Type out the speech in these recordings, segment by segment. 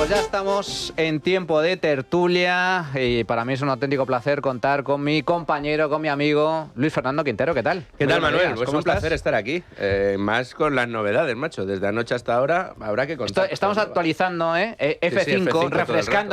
pues ya estamos en tiempo de tertulia y para mí es un auténtico placer contar con mi compañero, con mi amigo Luis Fernando Quintero. ¿Qué tal? ¿Qué tal, Manuel? Días. Pues un placer estar aquí. Más con las novedades, macho. Desde anoche hasta ahora habrá que contar. Estamos actualizando, F5, Sí, F5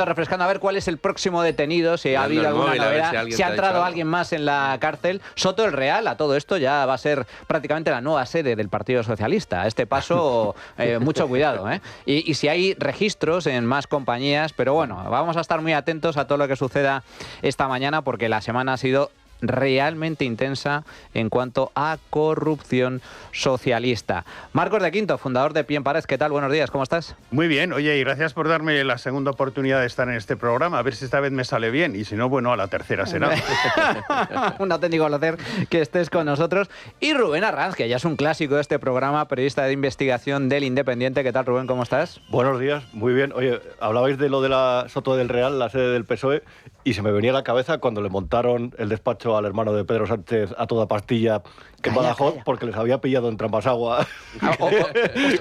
refrescando a ver cuál es el próximo detenido, si ha habido alguna novedad, si ha entrado alguien más en la cárcel. Soto del Real, a todo esto ya va a ser prácticamente la nueva sede del Partido Socialista. A este paso, mucho cuidado, Y si hay registros en más compañías, pero bueno, vamos a estar muy atentos a todo lo que suceda esta mañana porque la semana ha sido realmente intensa en cuanto a corrupción socialista. Marcos de Quinto, fundador de Pie en Pared, ¿qué tal? Buenos días, ¿cómo estás? Muy bien, oye, y gracias por darme la segunda oportunidad de estar en este programa, a ver si esta vez me sale bien, y si no, bueno, a la tercera será. Un auténtico placer que estés con nosotros. Y Rubén Arranz, que ya es un clásico de este programa, periodista de investigación del Independiente. ¿Qué tal, Rubén? ¿Cómo estás? Buenos días, muy bien. Oye, hablabais de lo de la Soto del Real, la sede del PSOE, y se me venía a la cabeza cuando le montaron el despacho al hermano de Pedro Sánchez a toda pastilla en Badajoz, porque les había pillado en trampas agua,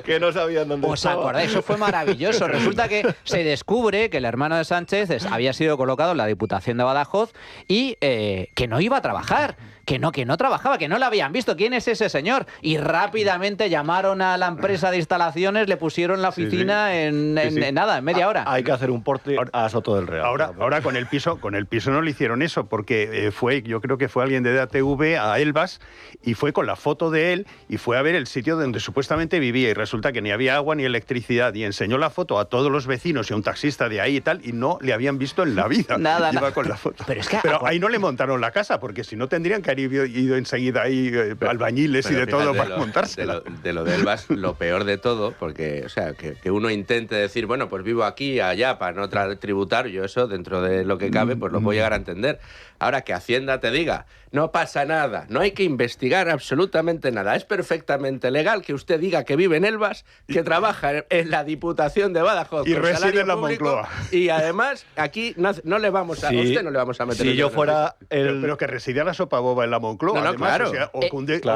que no sabían dónde estaba. ¿Os acordáis? Eso fue maravilloso. Resulta que se descubre que el hermano de Sánchez había sido colocado en la Diputación de Badajoz y que no iba a trabajar. Que no trabajaba, que no lo habían visto. ¿Quién es ese señor? Y rápidamente llamaron a la empresa de instalaciones, le pusieron la oficina en nada, en media hora. Hay que hacer un porte a Soto del Real. Ahora con el piso no le hicieron eso, porque yo creo que fue alguien de DATV a Elvas y fue con la foto de él y fue a ver el sitio donde supuestamente vivía y resulta que ni había agua ni electricidad y enseñó la foto a todos los vecinos y a un taxista de ahí y tal y no le habían visto en la vida. Nada. Con la foto. Pero ahí no le montaron la casa, porque si no tendrían que haber ido enseguida ahí albañiles y de todo para montársela. De lo de Elvas, lo peor de todo, porque, o sea, que uno intente decir, bueno, pues vivo aquí, allá, para no tributar, yo eso, dentro de lo que cabe, pues lo puedo llegar a entender. Ahora, que Hacienda te diga, no pasa nada, no hay que investigar absolutamente nada, es perfectamente legal que usted diga que vive en Elvas, que trabaja en la Diputación de Badajoz y reside en la Moncloa. Y además, aquí no le vamos a... Sí, usted no le vamos a meter... Si yo fuera... Pero que residía la sopa boba en la Moncloa, No, además, claro. O sea,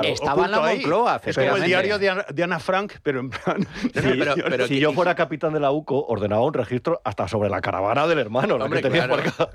estaba en la Moncloa, es como el diario de Ana Frank, pero en plan... pero si yo fuera capitán de la UCO, ordenaba un registro hasta sobre la caravana del hermano. Hombre, que tenía claro.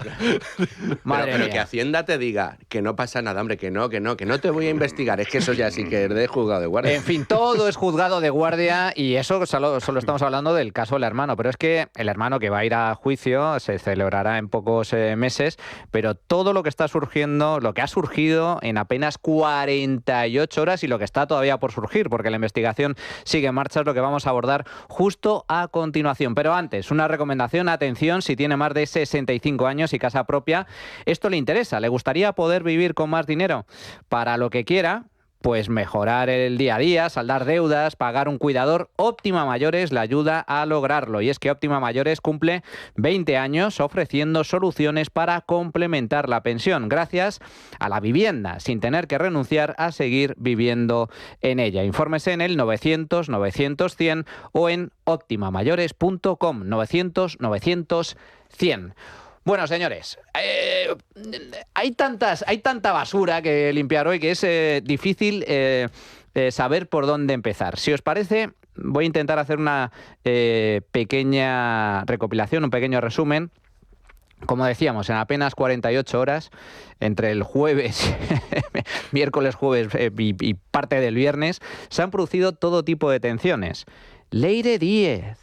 Madre mía. Que Hacienda te diga que no pasa nada, hombre, que no te voy a investigar. Es que eso ya sí que es de juzgado de guardia. En fin, todo es juzgado de guardia y eso solo estamos hablando del caso del hermano, pero es que el hermano que va a ir a juicio se celebrará en pocos meses, pero todo lo que está surgiendo, lo que ha surgido en apenas 48 horas y lo que está todavía por surgir, porque la investigación sigue en marcha, es lo que vamos a abordar justo a continuación. Pero antes, una recomendación, atención, si tiene más de 65 años y casa propia, esto le interesa, le gustaría poder vivir con más dinero para lo que quiera, pues mejorar el día a día, saldar deudas, pagar un cuidador. Óptima Mayores le ayuda a lograrlo. Y es que Óptima Mayores cumple 20 años ofreciendo soluciones para complementar la pensión gracias a la vivienda, sin tener que renunciar a seguir viviendo en ella. Infórmese en el 900-900-100 o en optimamayores.com. 900-900-100. Bueno, señores, hay tanta basura que limpiar hoy que es difícil saber por dónde empezar. Si os parece, voy a intentar hacer una pequeña recopilación, un pequeño resumen. Como decíamos, en apenas 48 horas, entre el jueves, miércoles, jueves y parte del viernes, se han producido todo tipo de detenciones. Leire Díez,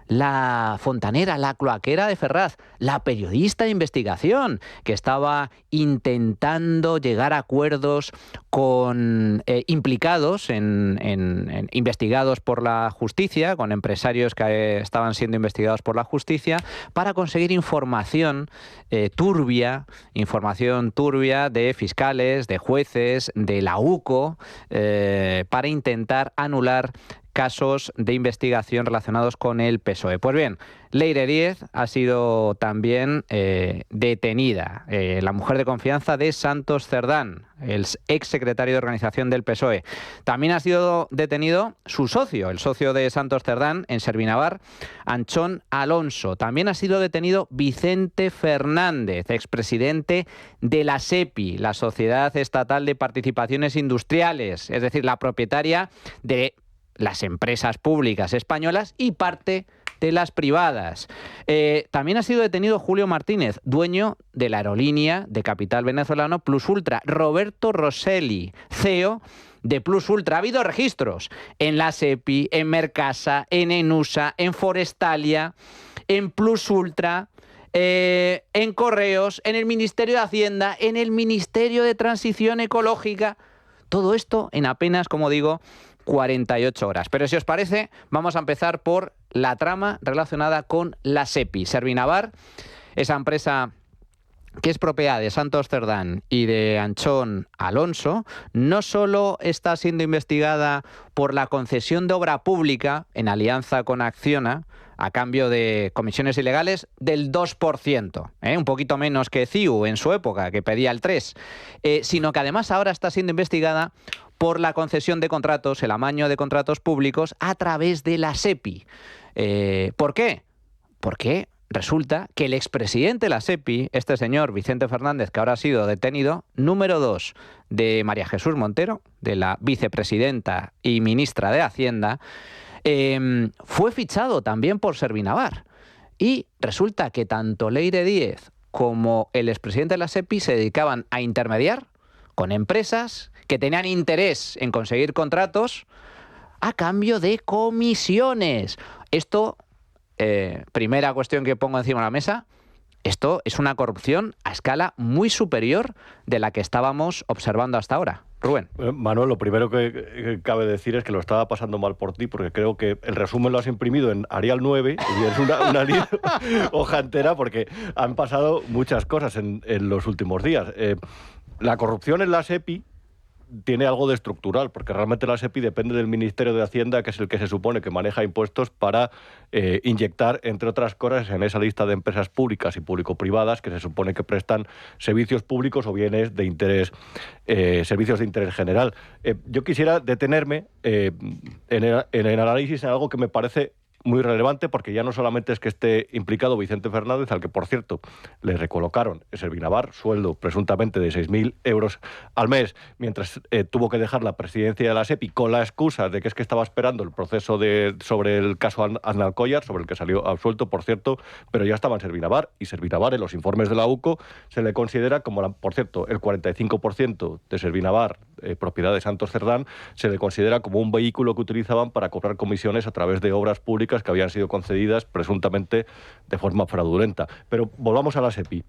la fontanera, la cloaquera de Ferraz, la periodista de investigación que estaba intentando llegar a acuerdos con implicados investigados por la justicia, con empresarios que estaban siendo investigados por la justicia, para conseguir información turbia de fiscales, de jueces, de la UCO, para intentar anular casos de investigación relacionados con el PSOE. Pues bien, Leire Díez ha sido también detenida, la mujer de confianza de Santos Cerdán, el exsecretario de organización del PSOE. También ha sido detenido su socio, el socio de Santos Cerdán en Servinavar, Anchón Alonso. También ha sido detenido Vicente Fernández, expresidente de la SEPI, la Sociedad Estatal de Participaciones Industriales, es decir, la propietaria de las empresas públicas españolas y parte de las privadas. También ha sido detenido Julio Martínez, dueño de la aerolínea de capital venezolano Plus Ultra. Roberto Rosselli, CEO de Plus Ultra. Ha habido registros en la SEPI, en Mercasa, en Enusa, en Forestalia, en Plus Ultra, en Correos, en el Ministerio de Hacienda, en el Ministerio de Transición Ecológica. Todo esto en apenas, como digo, 48 horas. Pero si os parece, vamos a empezar por la trama relacionada con la SEPI. Servinavar, esa empresa que es propiedad de Santos Cerdán y de Anchón Alonso, no solo está siendo investigada por la concesión de obra pública en alianza con Acciona, a cambio de comisiones ilegales del 2%, un poquito menos que CIU en su época, que pedía el 3%, sino que además ahora está siendo investigada por la concesión de contratos, el amaño de contratos públicos a través de la SEPI. ¿Por qué? Porque resulta que el expresidente de la SEPI, este señor Vicente Fernández, que ahora ha sido detenido, número 2 de María Jesús Montero, de la vicepresidenta y ministra de Hacienda, fue fichado también por Servinavar. Y resulta que tanto Leire Díez como el expresidente de la SEPI se dedicaban a intermediar con empresas que tenían interés en conseguir contratos a cambio de comisiones. Esto, primera cuestión que pongo encima de la mesa, esto es una corrupción a escala muy superior de la que estábamos observando hasta ahora. Rubén. Manuel, lo primero que cabe decir es que lo estaba pasando mal por ti, porque creo que el resumen lo has imprimido en Arial 9 y es una hoja entera, porque han pasado muchas cosas en los últimos días. La corrupción en la SEPI tiene algo de estructural, porque realmente la SEPI depende del Ministerio de Hacienda, que es el que se supone que maneja impuestos para inyectar, entre otras cosas, en esa lista de empresas públicas y público-privadas que se supone que prestan servicios públicos o bienes de interés, servicios de interés general. Yo quisiera detenerme en el análisis en algo que me parece muy relevante, porque ya no solamente es que esté implicado Vicente Fernández, al que, por cierto, le recolocaron en Servinavar, sueldo presuntamente de 6.000 euros al mes, mientras tuvo que dejar la presidencia de la SEPI con la excusa de que es que estaba esperando el proceso sobre el caso Aznalcóllar, sobre el que salió absuelto, por cierto, pero ya estaba en Servinavar, y Servinavar en los informes de la UCO se le considera como, por cierto, el 45% de Servinavar, propiedad de Santos Cerdán, se le considera como un vehículo que utilizaban para cobrar comisiones a través de obras públicas que habían sido concedidas presuntamente de forma fraudulenta. Pero volvamos a la SEPI,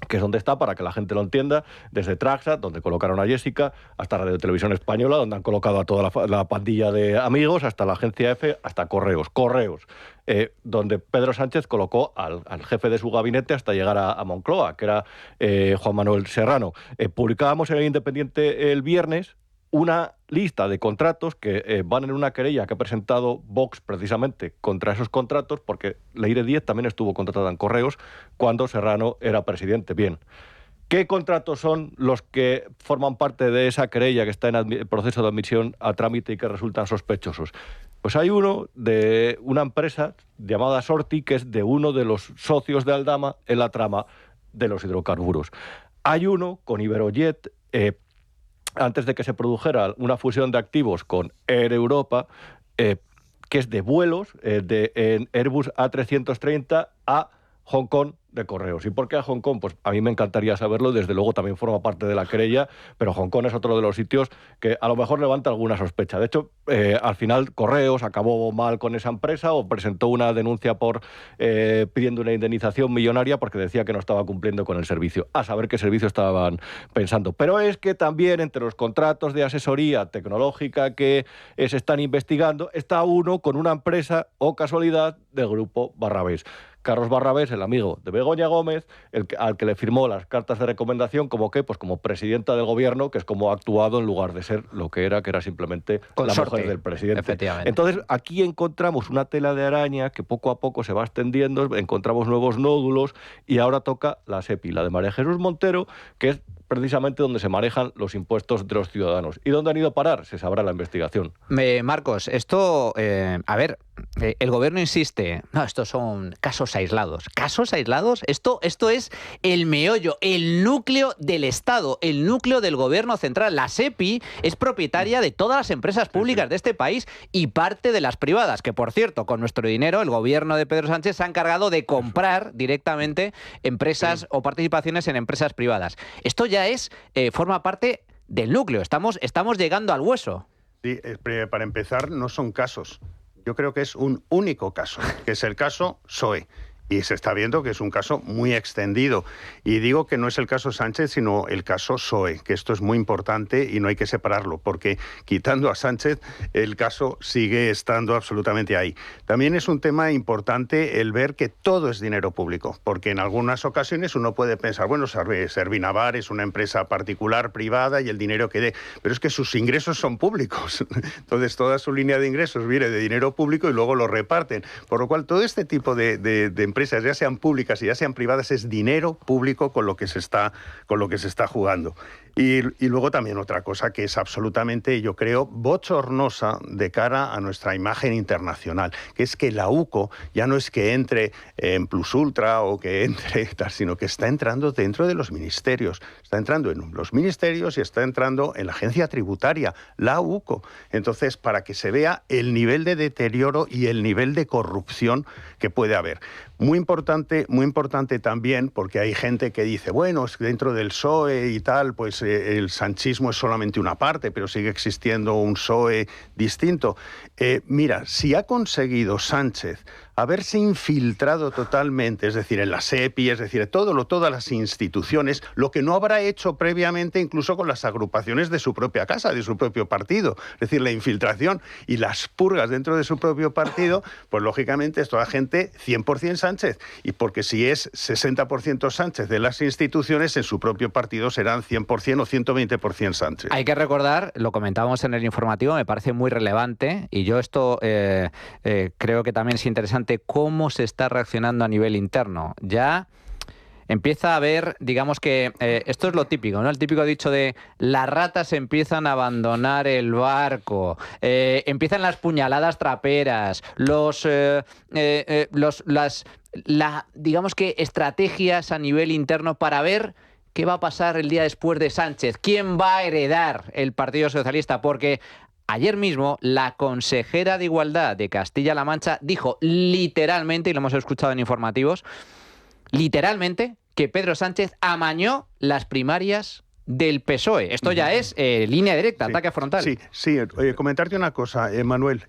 que es donde está, para que la gente lo entienda, desde Traxa, donde colocaron a Jessica, hasta Radio Televisión Española, donde han colocado a toda la pandilla de amigos, hasta la agencia EFE, hasta Correos, donde Pedro Sánchez colocó al jefe de su gabinete hasta llegar a Moncloa, que era Juan Manuel Serrano. Publicábamos en El Independiente el viernes una lista de contratos que van en una querella que ha presentado Vox precisamente contra esos contratos, porque Leire Díez también estuvo contratada en Correos cuando Serrano era presidente. Bien, ¿qué contratos son los que forman parte de esa querella que está en el proceso de admisión a trámite y que resultan sospechosos? Pues hay uno de una empresa llamada Sorti, que es de uno de los socios de Aldama en la trama de los hidrocarburos. Hay uno con Iberojet, antes de que se produjera una fusión de activos con Air Europa, que es de vuelos en Airbus A330 a Hong Kong de Correos. ¿Y por qué a Hong Kong? Pues a mí me encantaría saberlo, desde luego también forma parte de la querella, pero Hong Kong es otro de los sitios que a lo mejor levanta alguna sospecha. De hecho, al final Correos acabó mal con esa empresa o presentó una denuncia pidiendo una indemnización millonaria porque decía que no estaba cumpliendo con el servicio. A saber qué servicio estaban pensando. Pero es que también entre los contratos de asesoría tecnológica que se están investigando está uno con una empresa, o casualidad, del grupo Barrabés. Carlos Barrabés, el amigo de Begoña Gómez, al que le firmó las cartas de recomendación como presidenta del gobierno, que es como ha actuado en lugar de ser lo que era simplemente consorte, la mujer del presidente. Efectivamente. Entonces, aquí encontramos una tela de araña que poco a poco se va extendiendo, encontramos nuevos nódulos y ahora toca la SEPI, la de María Jesús Montero, que es precisamente donde se manejan los impuestos de los ciudadanos. ¿Y dónde han ido a parar? Se sabrá la investigación. Marcos, esto, el gobierno insiste, no, estos son casos aislados. ¿Casos aislados? Esto es el meollo, el núcleo del Estado, el núcleo del gobierno central. La SEPI es propietaria de todas las empresas públicas de este país y parte de las privadas, que por cierto, con nuestro dinero, el gobierno de Pedro Sánchez se ha encargado de comprar directamente empresas o participaciones en empresas privadas. Esto ya forma parte del núcleo, estamos llegando al hueso. Sí, para empezar, no son casos. Yo creo que es un único caso, que es el caso PSOE. Y se está viendo que es un caso muy extendido. Y digo que no es el caso Sánchez, sino el caso PSOE, que esto es muy importante y no hay que separarlo, porque quitando a Sánchez, el caso sigue estando absolutamente ahí. También es un tema importante el ver que todo es dinero público, porque en algunas ocasiones uno puede pensar, bueno, Servinavar es una empresa particular, privada, y el dinero que dé, pero es que sus ingresos son públicos. Entonces, toda su línea de ingresos viene de dinero público y luego lo reparten. Por lo cual, todo este tipo de empresas, ya sean públicas y ya sean privadas, es dinero público con lo que se está jugando. Y luego también otra cosa que es absolutamente, yo creo, bochornosa de cara a nuestra imagen internacional, que es que la UCO ya no es que entre en Plus Ultra o que entre tal, sino que está entrando dentro de los ministerios. Está entrando en los ministerios y está entrando en la agencia tributaria, la UCO. Entonces, para que se vea el nivel de deterioro y el nivel de corrupción que puede haber. Muy importante también, porque hay gente que dice, bueno, es que dentro del PSOE y tal, pues el sanchismo es solamente una parte, pero sigue existiendo un PSOE distinto. Mira, si ha conseguido Sánchez haberse infiltrado totalmente, es decir, en la SEPI, es decir, todas las instituciones, lo que no habrá hecho previamente incluso con las agrupaciones de su propia casa, de su propio partido. Es decir, la infiltración y las purgas dentro de su propio partido, pues lógicamente es toda gente 100% Sánchez. Y porque si es 60% Sánchez de las instituciones, en su propio partido serán 100% o 120% Sánchez. Hay que recordar, lo comentábamos en el informativo, me parece muy relevante, y yo esto creo que también es interesante, cómo se está reaccionando a nivel interno. Ya empieza a haber, digamos que esto es lo típico, ¿no? El típico dicho de las ratas empiezan a abandonar el barco, empiezan las puñaladas traperas, digamos que estrategias a nivel interno para ver qué va a pasar el día después de Sánchez, quién va a heredar el Partido Socialista, porque ayer mismo, la consejera de Igualdad de Castilla-La Mancha dijo literalmente, y lo hemos escuchado en informativos, literalmente que Pedro Sánchez amañó las primarias del PSOE. Esto ya es línea directa, ataque frontal. Sí. Comentarte una cosa, Manuel.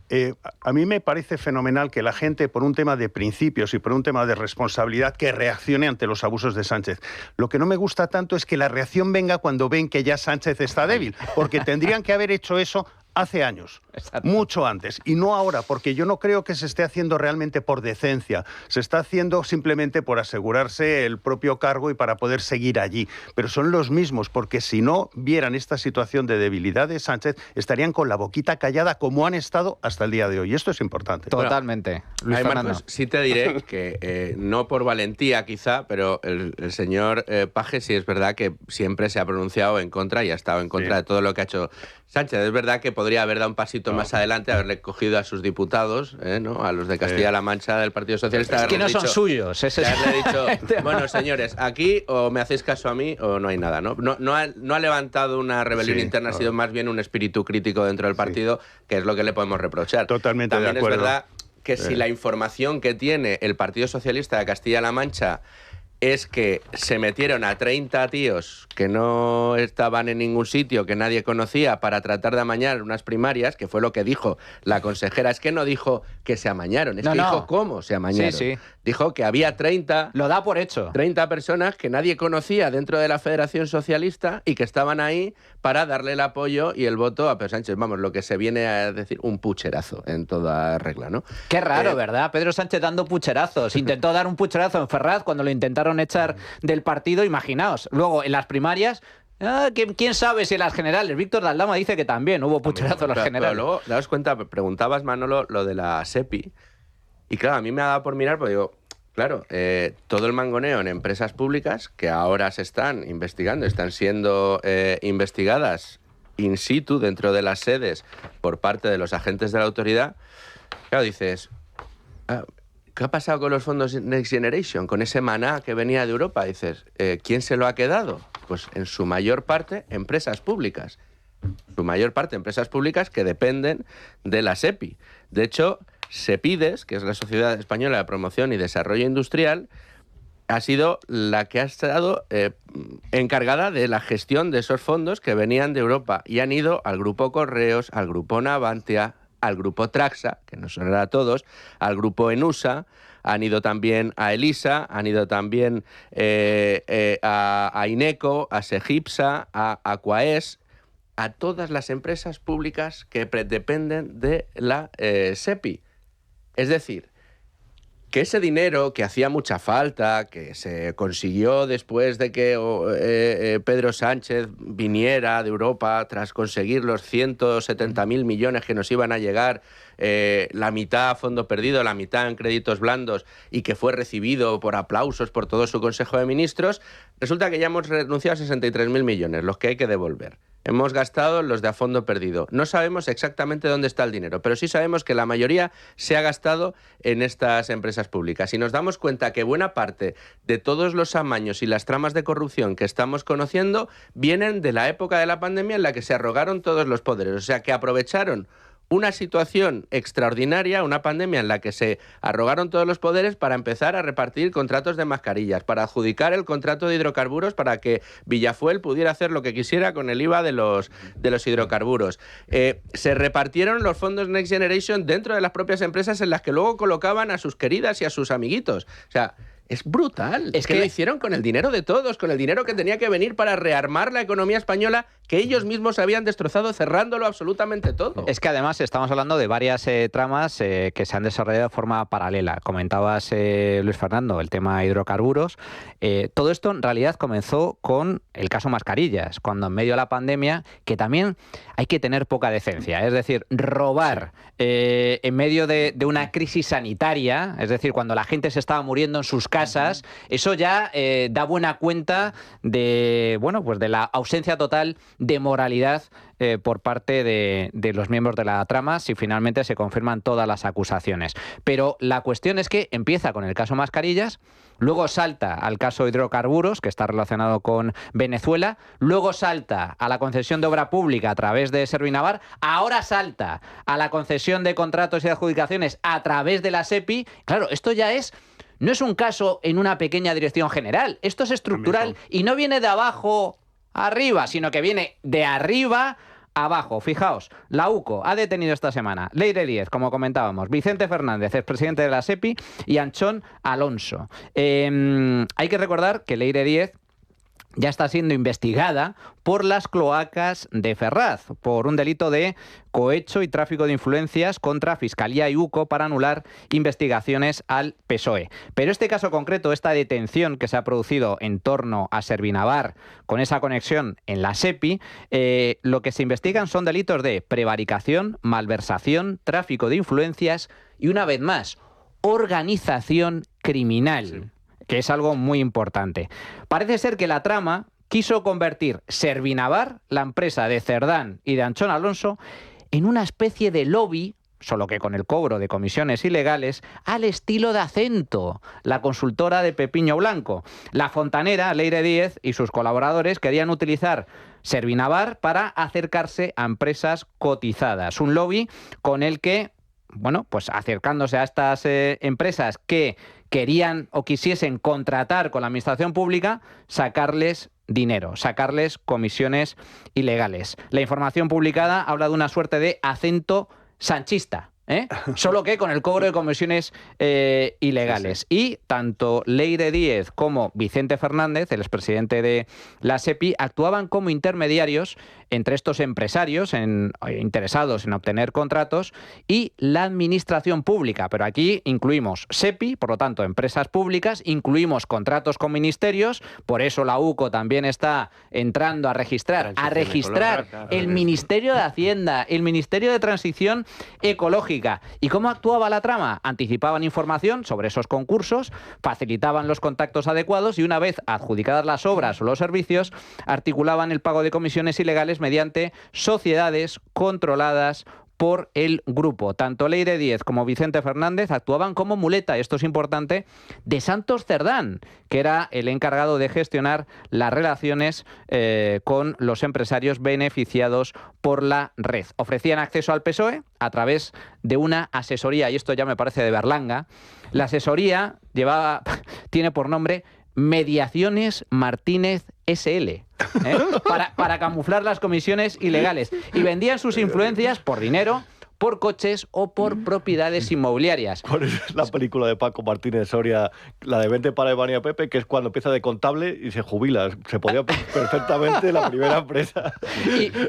A mí me parece fenomenal que la gente, por un tema de principios y por un tema de responsabilidad, que reaccione ante los abusos de Sánchez. Lo que no me gusta tanto es que la reacción venga cuando ven que ya Sánchez está débil, porque tendrían que haber hecho eso hace años, exacto, mucho antes, y no ahora, porque yo no creo que se esté haciendo realmente por decencia, se está haciendo simplemente por asegurarse el propio cargo y para poder seguir allí, pero son los mismos, porque si no vieran esta situación de debilidad de Sánchez, estarían con la boquita callada como han estado hasta el día de hoy, y esto es importante. Totalmente. Luis Fernando. Marcos, sí te diré que no por valentía quizá, pero el señor Paje sí es verdad que siempre se ha pronunciado en contra y ha estado en contra de todo lo que ha hecho Sánchez. Es verdad que podría haber dado un pasito más adelante, haberle cogido a sus diputados, ¿no? A los de Castilla-La Mancha del Partido Socialista. Es que no son suyos. Haberle dicho, bueno, señores, aquí o me hacéis caso a mí o no hay nada, ¿no? No ha levantado una rebelión interna, ha sido más bien un espíritu crítico dentro del partido, que es lo que le podemos reprochar. Totalmente También de acuerdo. Es verdad que si la información que tiene el Partido Socialista de Castilla-La Mancha es que se metieron a 30 tíos que no estaban en ningún sitio, que nadie conocía, para tratar de amañar unas primarias, que fue lo que dijo la consejera. Es que no dijo que se amañaron, es que dijo cómo se amañaron. Sí. Dijo que había 30... Lo da por hecho. 30 personas que nadie conocía dentro de la Federación Socialista y que estaban ahí para darle el apoyo y el voto a Pedro Sánchez. Vamos, lo que se viene a decir un pucherazo en toda regla, ¿no? Qué raro, ¿verdad? Pedro Sánchez dando pucherazos. Intentó dar un pucherazo en Ferraz cuando lo intentaron echar del partido, imaginaos. Luego, en las primarias... ¿quién sabe si en las generales? Víctor de Aldama dice que también hubo pucherazo en las generales. Pero luego, daos cuenta, preguntabas, Manolo, lo de la SEPI. Y claro, a mí me ha dado por mirar, porque digo, claro, todo el mangoneo en empresas públicas que ahora se están investigando, están siendo investigadas in situ dentro de las sedes por parte de los agentes de la autoridad, claro, dices, ¿Qué ha pasado con los fondos Next Generation? Con ese maná que venía de Europa. Dices, ¿quién se lo ha quedado? Pues en su mayor parte empresas públicas. Su mayor parte empresas públicas que dependen de la SEPI. De hecho, Sepides, que es la Sociedad Española de Promoción y Desarrollo Industrial, ha sido la que ha estado encargada de la gestión de esos fondos que venían de Europa y han ido al Grupo Correos, al Grupo Navantia, al Grupo Traxa, que nos sonará a todos, al Grupo Enusa, han ido también a Elisa, han ido también a Ineco, a Segipsa, a Aquaes, a todas las empresas públicas que dependen de la SEPI. Es decir, que ese dinero que hacía mucha falta, que se consiguió después de que Pedro Sánchez viniera de Europa tras conseguir los 170.000 millones que nos iban a llegar, la mitad a fondo perdido, la mitad en créditos blandos, y que fue recibido por aplausos por todo su Consejo de Ministros, resulta que ya hemos renunciado a 63.000 millones, los que hay que devolver. Hemos gastado los de a fondo perdido. No sabemos exactamente dónde está el dinero, pero sí sabemos que la mayoría se ha gastado en estas empresas públicas. Y nos damos cuenta que buena parte de todos los amaños y las tramas de corrupción que estamos conociendo vienen de la época de la pandemia en la que se arrogaron todos los poderes. O sea, que aprovecharon una situación extraordinaria, una pandemia en la que se arrogaron todos los poderes para empezar a repartir contratos de mascarillas, para adjudicar el contrato de hidrocarburos para que Villafuel pudiera hacer lo que quisiera con el IVA de los hidrocarburos. Se repartieron los fondos Next Generation dentro de las propias empresas en las que luego colocaban a sus queridas y a sus amiguitos. O sea, es brutal. Es que lo hicieron con el dinero de todos, con el dinero que tenía que venir para rearmar la economía española que ellos mismos habían destrozado cerrándolo absolutamente todo. Es que además estamos hablando de varias tramas que se han desarrollado de forma paralela. Comentabas, Luis Fernando, el tema de hidrocarburos. Todo esto en realidad comenzó con el caso Mascarillas, cuando en medio de la pandemia, que también hay que tener poca decencia, es decir, robar en medio de una crisis sanitaria, es decir, cuando la gente se estaba muriendo en sus casas, eso ya da buena cuenta de, bueno, pues de la ausencia total de moralidad por parte de los miembros de la trama, si finalmente se confirman todas las acusaciones. Pero la cuestión es que empieza con el caso Mascarillas, luego salta al caso hidrocarburos, que está relacionado con Venezuela, luego salta a la concesión de obra pública a través de Servinavar, ahora salta a la concesión de contratos y adjudicaciones a través de la SEPI. Claro, esto ya no es un caso en una pequeña dirección general, esto es estructural y no viene de abajo arriba, sino que viene de arriba abajo. Fijaos, la UCO ha detenido esta semana Leire Díez, como comentábamos, Vicente Fernández, expresidente de la SEPI, y Anchón Alonso. Hay que recordar que Leire Díez ya está siendo investigada por las cloacas de Ferraz, por un delito de cohecho y tráfico de influencias contra Fiscalía y UCO para anular investigaciones al PSOE. Pero este caso concreto, esta detención que se ha producido en torno a Servinavar, con esa conexión en la SEPI, lo que se investigan son delitos de prevaricación, malversación, tráfico de influencias y, una vez más, organización criminal. Sí. Que es algo muy importante. Parece ser que la trama quiso convertir Servinavar, la empresa de Cerdán y de Anchón Alonso, en una especie de lobby, solo que con el cobro de comisiones ilegales, al estilo de Acento, la consultora de Pepiño Blanco. La fontanera, Leire Díez, y sus colaboradores querían utilizar Servinavar para acercarse a empresas cotizadas. Un lobby con el que, bueno, pues acercándose a estas empresas que querían o quisiesen contratar con la administración pública, sacarles dinero, sacarles comisiones ilegales. La información publicada habla de una suerte de Acento sanchista, solo que con el cobro de comisiones ilegales. Sí, sí. Y tanto Leire Díez como Vicente Fernández, el expresidente de la SEPI, actuaban como intermediarios entre estos empresarios interesados en obtener contratos y la administración pública. Pero aquí incluimos SEPI, por lo tanto, empresas públicas, incluimos contratos con ministerios, por eso la UCO también está entrando a registrar el Ministerio de Hacienda, el Ministerio de Transición Ecológica. ¿Y cómo actuaba la trama? Anticipaban información sobre esos concursos, facilitaban los contactos adecuados y, una vez adjudicadas las obras o los servicios, articulaban el pago de comisiones ilegales mediante sociedades controladas por el grupo. Tanto Leire Díez como Vicente Fernández actuaban como muleta, esto es importante, de Santos Cerdán, que era el encargado de gestionar las relaciones con los empresarios beneficiados por la red. Ofrecían acceso al PSOE a través de una asesoría, y esto ya me parece de berlanga. La asesoría tiene por nombre Mediaciones Martínez S.L., para camuflar las comisiones ilegales, y vendían sus influencias por dinero, por coches o por propiedades inmobiliarias. Por eso es la película de Paco Martínez Soria, la de Vente para Iván y a Pepe, que es cuando empieza de contable y se jubila. Se podía perfectamente la primera empresa.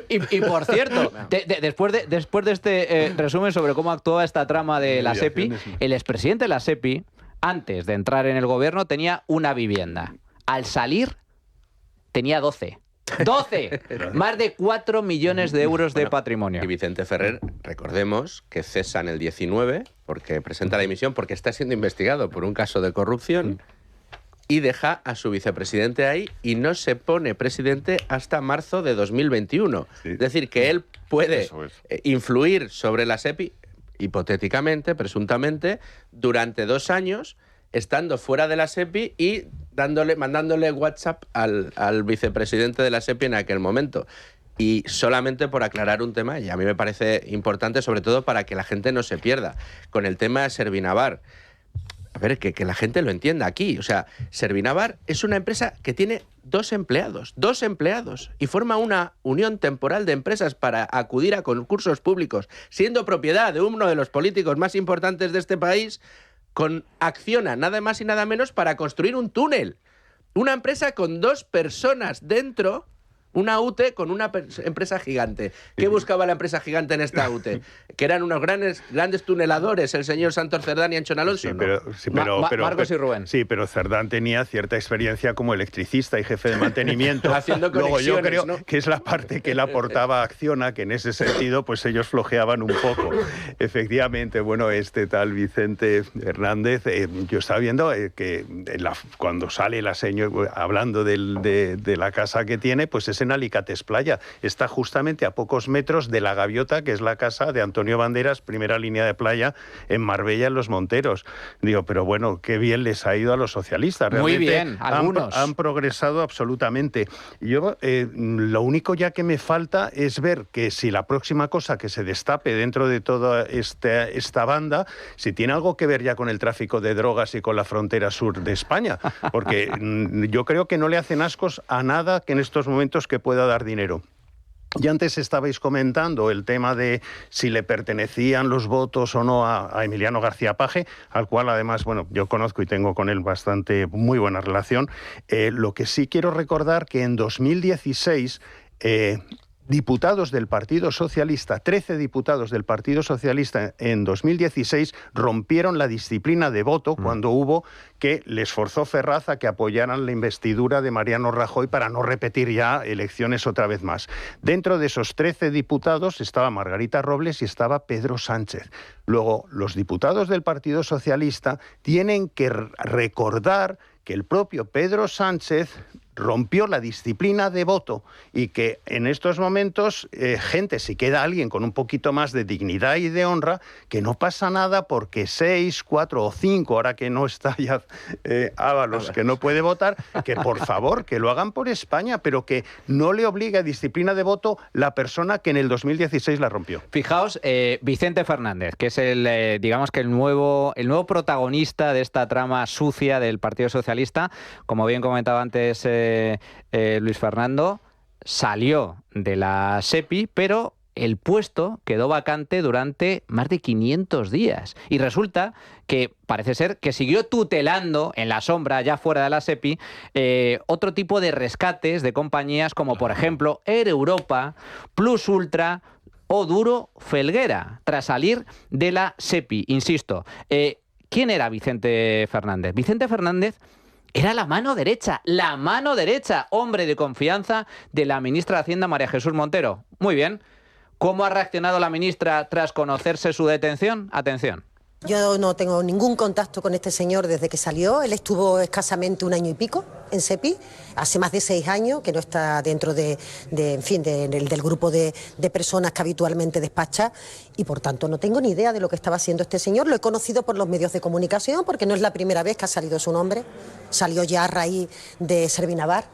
Y por cierto, después de este resumen sobre cómo actuaba esta trama de la SEPI, el expresidente de la SEPI, antes de entrar en el gobierno, tenía una vivienda. Al salir, tenía 12. ¡12! Más de 4 millones de euros de patrimonio. Y Vicente Ferrer, recordemos que cesa en el 19 porque presenta la dimisión porque está siendo investigado por un caso de corrupción y deja a su vicepresidente ahí y no se pone presidente hasta marzo de 2021. Sí. Es decir, que él puede influir sobre la SEPI, hipotéticamente, presuntamente, durante 2 años, estando fuera de la SEPI y mandándole WhatsApp al vicepresidente de la SEPI en aquel momento. Y solamente por aclarar un tema, y a mí me parece importante, sobre todo para que la gente no se pierda, con el tema de Servinavar. A ver, que la gente lo entienda aquí. O sea, Servinavar es una empresa que tiene 2 empleados, y forma una unión temporal de empresas para acudir a concursos públicos, siendo propiedad de uno de los políticos más importantes de este país, con Acciona, nada más y nada menos, para construir un túnel. Una empresa con 2 personas dentro, una UTE con una empresa gigante. ¿Qué buscaba la empresa gigante en esta UTE? Que eran unos grandes tuneladores, el señor Santos Cerdán y Anchón Alonso. Marcos y Rubén. Sí, pero Cerdán tenía cierta experiencia como electricista y jefe de mantenimiento. Haciendo Luego yo creo, ¿no?, que es la parte que le aportaba a Acciona, que en ese sentido pues ellos flojeaban un poco. Efectivamente, bueno, este tal Vicente Fernández, yo estaba viendo que cuando sale la señora hablando de la casa que tiene, pues es en Alicates Playa. Está justamente a pocos metros de La Gaviota, que es la casa de Antonio Banderas, primera línea de playa en Marbella, en Los Monteros. Digo, pero bueno, qué bien les ha ido a los socialistas. Realmente muy bien, algunos. Han progresado absolutamente. Yo, lo único ya que me falta es ver que si la próxima cosa que se destape dentro de toda esta banda, si tiene algo que ver ya con el tráfico de drogas y con la frontera sur de España. Porque yo creo que no le hacen ascos a nada que en estos momentos que pueda dar dinero. Y antes estabais comentando el tema de si le pertenecían los votos o no a Emiliano García Paje, al cual además, bueno, yo conozco y tengo con él muy buena relación. Lo que sí quiero recordar que en 2016... diputados del Partido Socialista, 13 diputados del Partido Socialista en 2016 rompieron la disciplina de voto cuando hubo que les forzó Ferraz a que apoyaran la investidura de Mariano Rajoy para no repetir ya elecciones otra vez más. Dentro de esos 13 diputados estaba Margarita Robles y estaba Pedro Sánchez. Luego, los diputados del Partido Socialista tienen que recordar que el propio Pedro Sánchez rompió la disciplina de voto y que en estos momentos, gente, si queda alguien con un poquito más de dignidad y de honra, que no pasa nada porque 6, 4 o 5, ahora que no está ya Ábalos, que no puede votar, que por favor, que lo hagan por España, pero que no le obligue a disciplina de voto la persona que en el 2016 la rompió. Fijaos, Vicente Fernández, que es digamos que el nuevo protagonista de esta trama sucia del Partido Socialista, como bien comentaba antes Luis Fernando, salió de la SEPI, pero el puesto quedó vacante durante más de 500 días. Y resulta que parece ser que siguió tutelando en la sombra, ya fuera de la SEPI, otro tipo de rescates de compañías como, por ejemplo, Air Europa, Plus Ultra o Duro Felguera, tras salir de la SEPI. Insisto, ¿quién era Vicente Fernández? Vicente Fernández era la mano derecha, hombre de confianza de la ministra de Hacienda, María Jesús Montero. Muy bien. ¿Cómo ha reaccionado la ministra tras conocerse su detención? Atención. Yo no tengo ningún contacto con este señor desde que salió. Él estuvo escasamente 1 año y pico en SEPI, hace más de 6 años que no está dentro del grupo de personas que habitualmente despacha, y por tanto no tengo ni idea de lo que estaba haciendo este señor. Lo he conocido por los medios de comunicación, porque no es la primera vez que ha salido su nombre. Salió ya a raíz de Servinavar,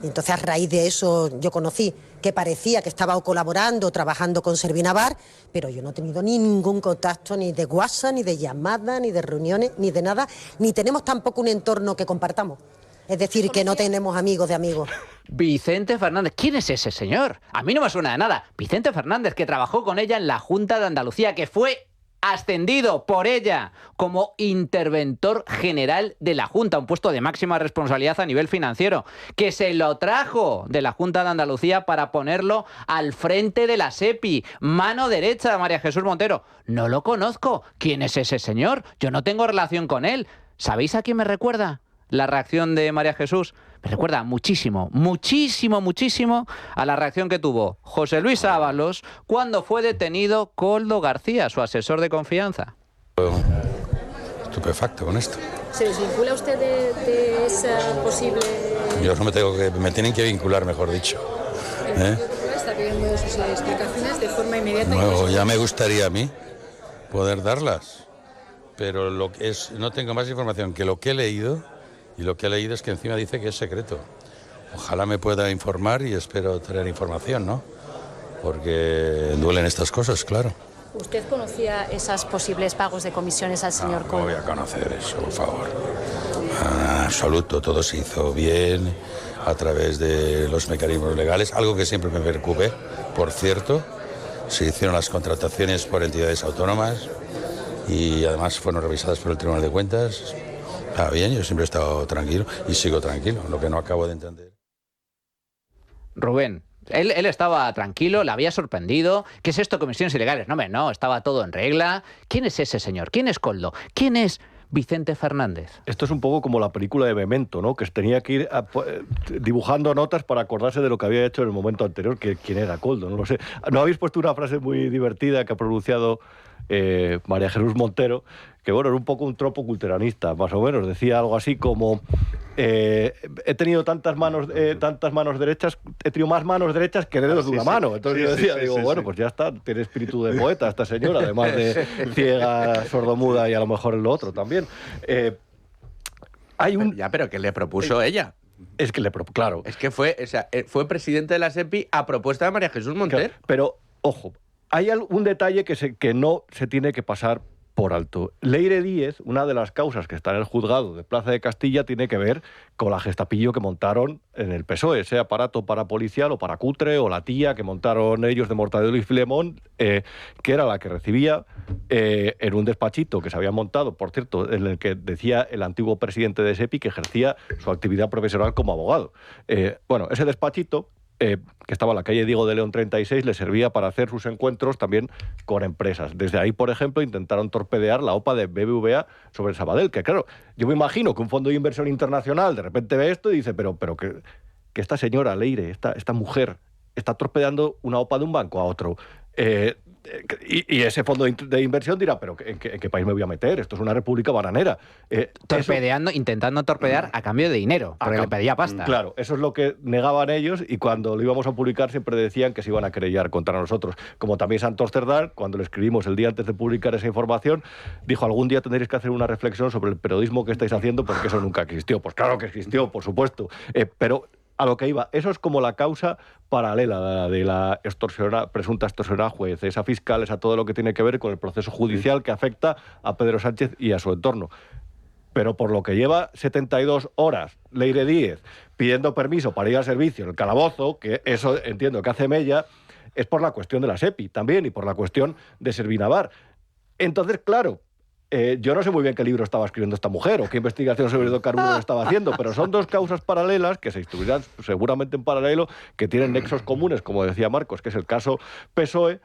y entonces a raíz de eso yo conocí que parecía que estaba colaborando, trabajando con Servinavar, pero yo no he tenido ningún contacto ni de WhatsApp, ni de llamada, ni de reuniones, ni de nada, ni tenemos tampoco un entorno que compartamos. Es decir, que no tenemos amigos de amigos. Vicente Fernández. ¿Quién es ese señor? A mí no me suena de nada. Vicente Fernández, que trabajó con ella en la Junta de Andalucía, que fue ascendido por ella como interventor general de la Junta, un puesto de máxima responsabilidad a nivel financiero, que se lo trajo de la Junta de Andalucía para ponerlo al frente de la SEPI, mano derecha de María Jesús Montero. No lo conozco. ¿Quién es ese señor? Yo no tengo relación con él. ¿Sabéis a quién me recuerda la reacción de María Jesús? Me recuerda muchísimo, muchísimo, muchísimo a la reacción que tuvo José Luis Ábalos cuando fue detenido Koldo García, su asesor de confianza. Estupefacto con esto. ¿Se desvincula usted de esa posible...? Yo no me tienen que vincular, mejor dicho. El Partido Popular está pidiendo sus explicaciones de forma inmediata. Bueno, ya me gustaría a mí poder darlas, pero no tengo más información que lo que he leído. Y lo que he leído es que encima dice que es secreto. Ojalá me pueda informar y espero tener información, ¿no? Porque duelen estas cosas, claro. ¿Usted conocía esos posibles pagos de comisiones al señor Koldo? No voy a conocer eso, por favor. En absoluto, todo se hizo bien a través de los mecanismos legales, algo que siempre me preocupe, por cierto. Se hicieron las contrataciones por entidades autónomas y además fueron revisadas por el Tribunal de Cuentas. Está bien, yo siempre he estado tranquilo y sigo tranquilo, lo que no acabo de entender. Rubén, él estaba tranquilo, le había sorprendido. ¿Qué es esto, comisiones ilegales? No, estaba todo en regla. ¿Quién es ese señor? ¿Quién es Koldo? ¿Quién es Vicente Fernández? Esto es un poco como la película de Memento, ¿no? Que tenía que ir dibujando notas para acordarse de lo que había hecho en el momento anterior, que quién era Koldo, no lo sé. ¿No habéis puesto una frase muy divertida que ha pronunciado María Jesús Montero, que bueno, era un poco un tropo culteranista, más o menos? Decía algo así como he tenido tantas manos derechas, he tenido más manos derechas que dedos de una mano. Entonces yo decía, pues ya está, tiene espíritu de poeta esta señora, además de ciega, sordomuda y a lo mejor lo otro también. Pero que le propuso ella. Es que claro. Es que fue presidente de la SEPI a propuesta de María Jesús Montero. Claro, pero, ojo, hay un detalle que no se tiene que pasar por alto. Leire Díez, una de las causas que está en el juzgado de Plaza de Castilla, tiene que ver con la gestapillo que montaron en el PSOE, ese aparato parapolicial o paracutre, o la tía que montaron ellos de Mortadelo y Filemón, que era la que recibía en un despachito que se había montado, por cierto, en el que decía el antiguo presidente de SEPI que ejercía su actividad profesional como abogado. Ese despachito, que estaba en la calle Diego de León 36, le servía para hacer sus encuentros también con empresas. Desde ahí, por ejemplo, intentaron torpedear la OPA de BBVA sobre Sabadell, que claro, yo me imagino que un fondo de inversión internacional de repente ve esto y dice, pero que esta señora Leire, esta mujer, está torpedeando una OPA de un banco a otro. Y ese fondo de inversión dirá, pero ¿en qué país me voy a meter? Esto es una república bananera. Intentando torpedear a cambio de dinero, porque le pedía pasta. Claro, eso es lo que negaban ellos, y cuando lo íbamos a publicar siempre decían que se iban a querellar contra nosotros. Como también Santos Cerdán, cuando le escribimos el día antes de publicar esa información, dijo, algún día tendréis que hacer una reflexión sobre el periodismo que estáis haciendo, porque eso nunca existió. Pues claro que existió, por supuesto. Pero a lo que iba, eso es como la causa paralela de la presunta extorsión a juez, esa fiscal, esa todo lo que tiene que ver con el proceso judicial que afecta a Pedro Sánchez y a su entorno. Pero por lo que lleva 72 horas Leire Díez pidiendo permiso para ir al servicio en el calabozo, que eso entiendo que hace mella, es por la cuestión de la SEPI también y por la cuestión de Servinavar. Entonces, claro, yo no sé muy bien qué libro estaba escribiendo esta mujer o qué investigación sobre hidrocarburos estaba haciendo, pero son dos causas paralelas que se instruirán seguramente en paralelo, que tienen nexos comunes, como decía Marcos, que es el caso PSOE,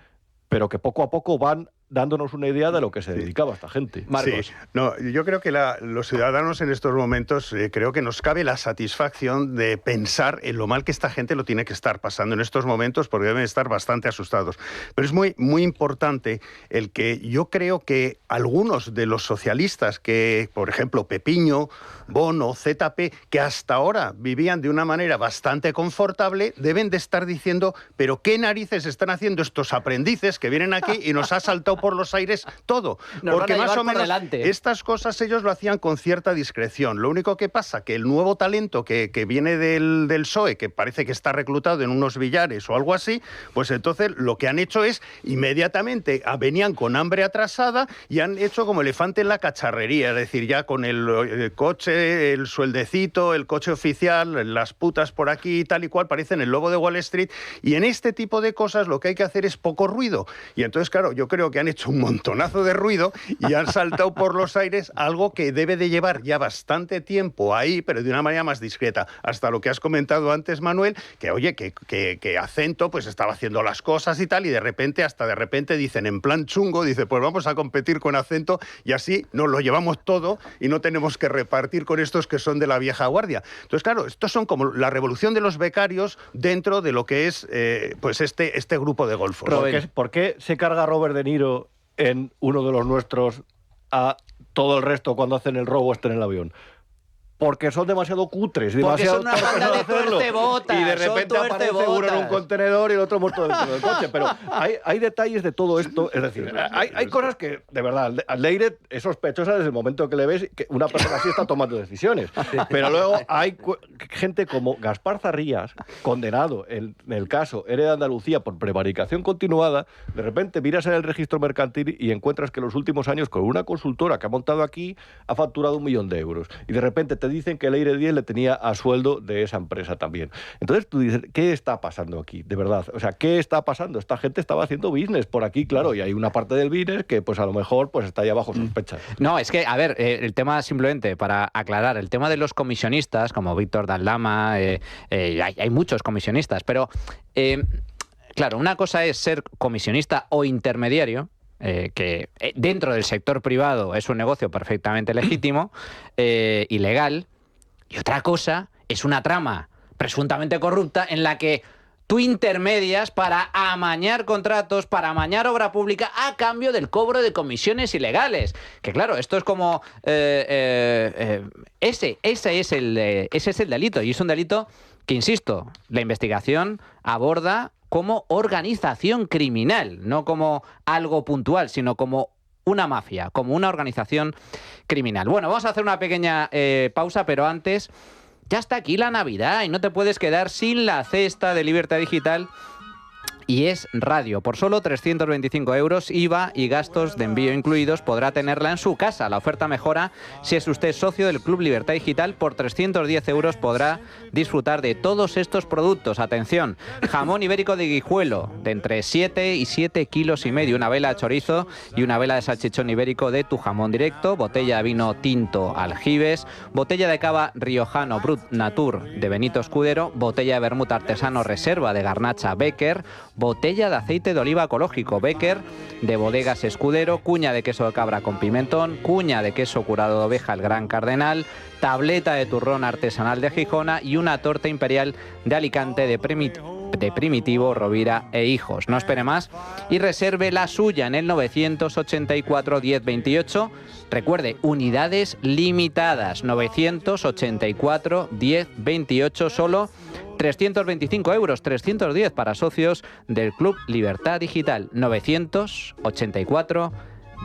pero que poco a poco van dándonos una idea de lo que se dedicaba esta gente. Marcos. Sí. No, yo creo que los ciudadanos en estos momentos creo que nos cabe la satisfacción de pensar en lo mal que esta gente lo tiene que estar pasando en estos momentos, porque deben estar bastante asustados. Pero es muy, muy importante el que yo creo que algunos de los socialistas que, por ejemplo, Pepiño, Bono, ZP, que hasta ahora vivían de una manera bastante confortable, deben de estar diciendo, pero ¿qué narices están haciendo estos aprendices que vienen aquí y nos ha saltado por los aires todo? Nos Porque van a más llevar o por menos delante. estas cosas ellos lo hacían con cierta discreción. Lo único que pasa que el nuevo talento que viene del PSOE, que parece que está reclutado en unos billares o algo así, pues entonces lo que han hecho es inmediatamente venían con hambre atrasada y han hecho como elefante en la cacharrería, es decir, ya con el coche, el sueldecito, el coche oficial, las putas por aquí y tal y cual, parecen el lobo de Wall Street. Y en este tipo de cosas lo que hay que hacer es poco ruido. Y entonces, claro, yo creo que han hecho un montonazo de ruido y han saltado por los aires algo que debe de llevar ya bastante tiempo ahí, pero de una manera más discreta. Hasta lo que has comentado antes, Manuel, que oye, que Acento pues estaba haciendo las cosas y tal, y de repente dicen en plan chungo, dice, pues vamos a competir con Acento y así nos lo llevamos todo y no tenemos que repartir con estos que son de la vieja guardia. Entonces, claro, estos son como la revolución de los becarios dentro de lo que es pues este grupo de golfos. ¿Por qué se carga Robert De Niro en uno de los nuestros a todo el resto cuando hacen el robo en el avión? Porque son demasiado cutres, demasiado son una banda de tuercebotas, y de repente son aparece uno en un tuercebotas. contenedor y el otro muerto dentro del coche. Pero hay detalles de todo esto, es decir, hay cosas que, de verdad, al Leire es sospechosa desde el momento que le ves que una persona así está tomando decisiones. Pero luego hay gente como Gaspar Zarrías, condenado en el caso ERE de Andalucía por prevaricación continuada. De repente miras en el registro mercantil y encuentras que en los últimos años con una consultora que ha montado aquí ha facturado 1 millón de euros. Y de repente te dicen que el Leire 10 le tenía a sueldo de esa empresa también. Entonces tú dices, ¿qué está pasando aquí? De verdad, o sea, ¿qué está pasando? Esta gente estaba haciendo business por aquí, claro, y hay una parte del business que pues a lo mejor pues está ahí bajo sospecha. No, es que, a ver, el tema simplemente para aclarar, el tema de los comisionistas, como Víctor Daldama, hay muchos comisionistas, pero claro, una cosa es ser comisionista o intermediario, que dentro del sector privado es un negocio perfectamente legítimo y legal, y otra cosa es una trama presuntamente corrupta en la que tú intermedias para amañar contratos, para amañar obra pública a cambio del cobro de comisiones ilegales. Que claro, esto es como... ese es el delito, y es un delito que, insisto, la investigación aborda como organización criminal, no como algo puntual, sino como una mafia, como una organización criminal. Bueno, vamos a hacer una pequeña pausa, pero antes, ya está aquí la Navidad y no te puedes quedar sin la cesta de Libertad Digital. Y es radio. Por solo 325 euros, IVA y gastos de envío incluidos, podrá tenerla en su casa. La oferta mejora si es usted socio del Club Libertad Digital. Por 310 euros podrá disfrutar de todos estos productos. Atención, jamón ibérico de Guijuelo, de entre 7 y 7 kilos y medio. Una vela de chorizo y una vela de salchichón ibérico de Tu Jamón Directo. Botella de vino tinto Aljibes. Botella de cava riojano Brut Natur de Benito Escudero. Botella de vermut artesano Reserva de Garnacha Becker. Botella de aceite de oliva ecológico Becker de Bodegas Escudero, cuña de queso de cabra con pimentón, cuña de queso curado de oveja El Gran Cardenal, tableta de turrón artesanal de Gijona y una torta imperial de Alicante de Primitivo, Rovira e Hijos. No espere más y reserve la suya en el 984 1028. Recuerde, unidades limitadas, 984 1028, solo 325 euros, 310 para socios del Club Libertad Digital, 984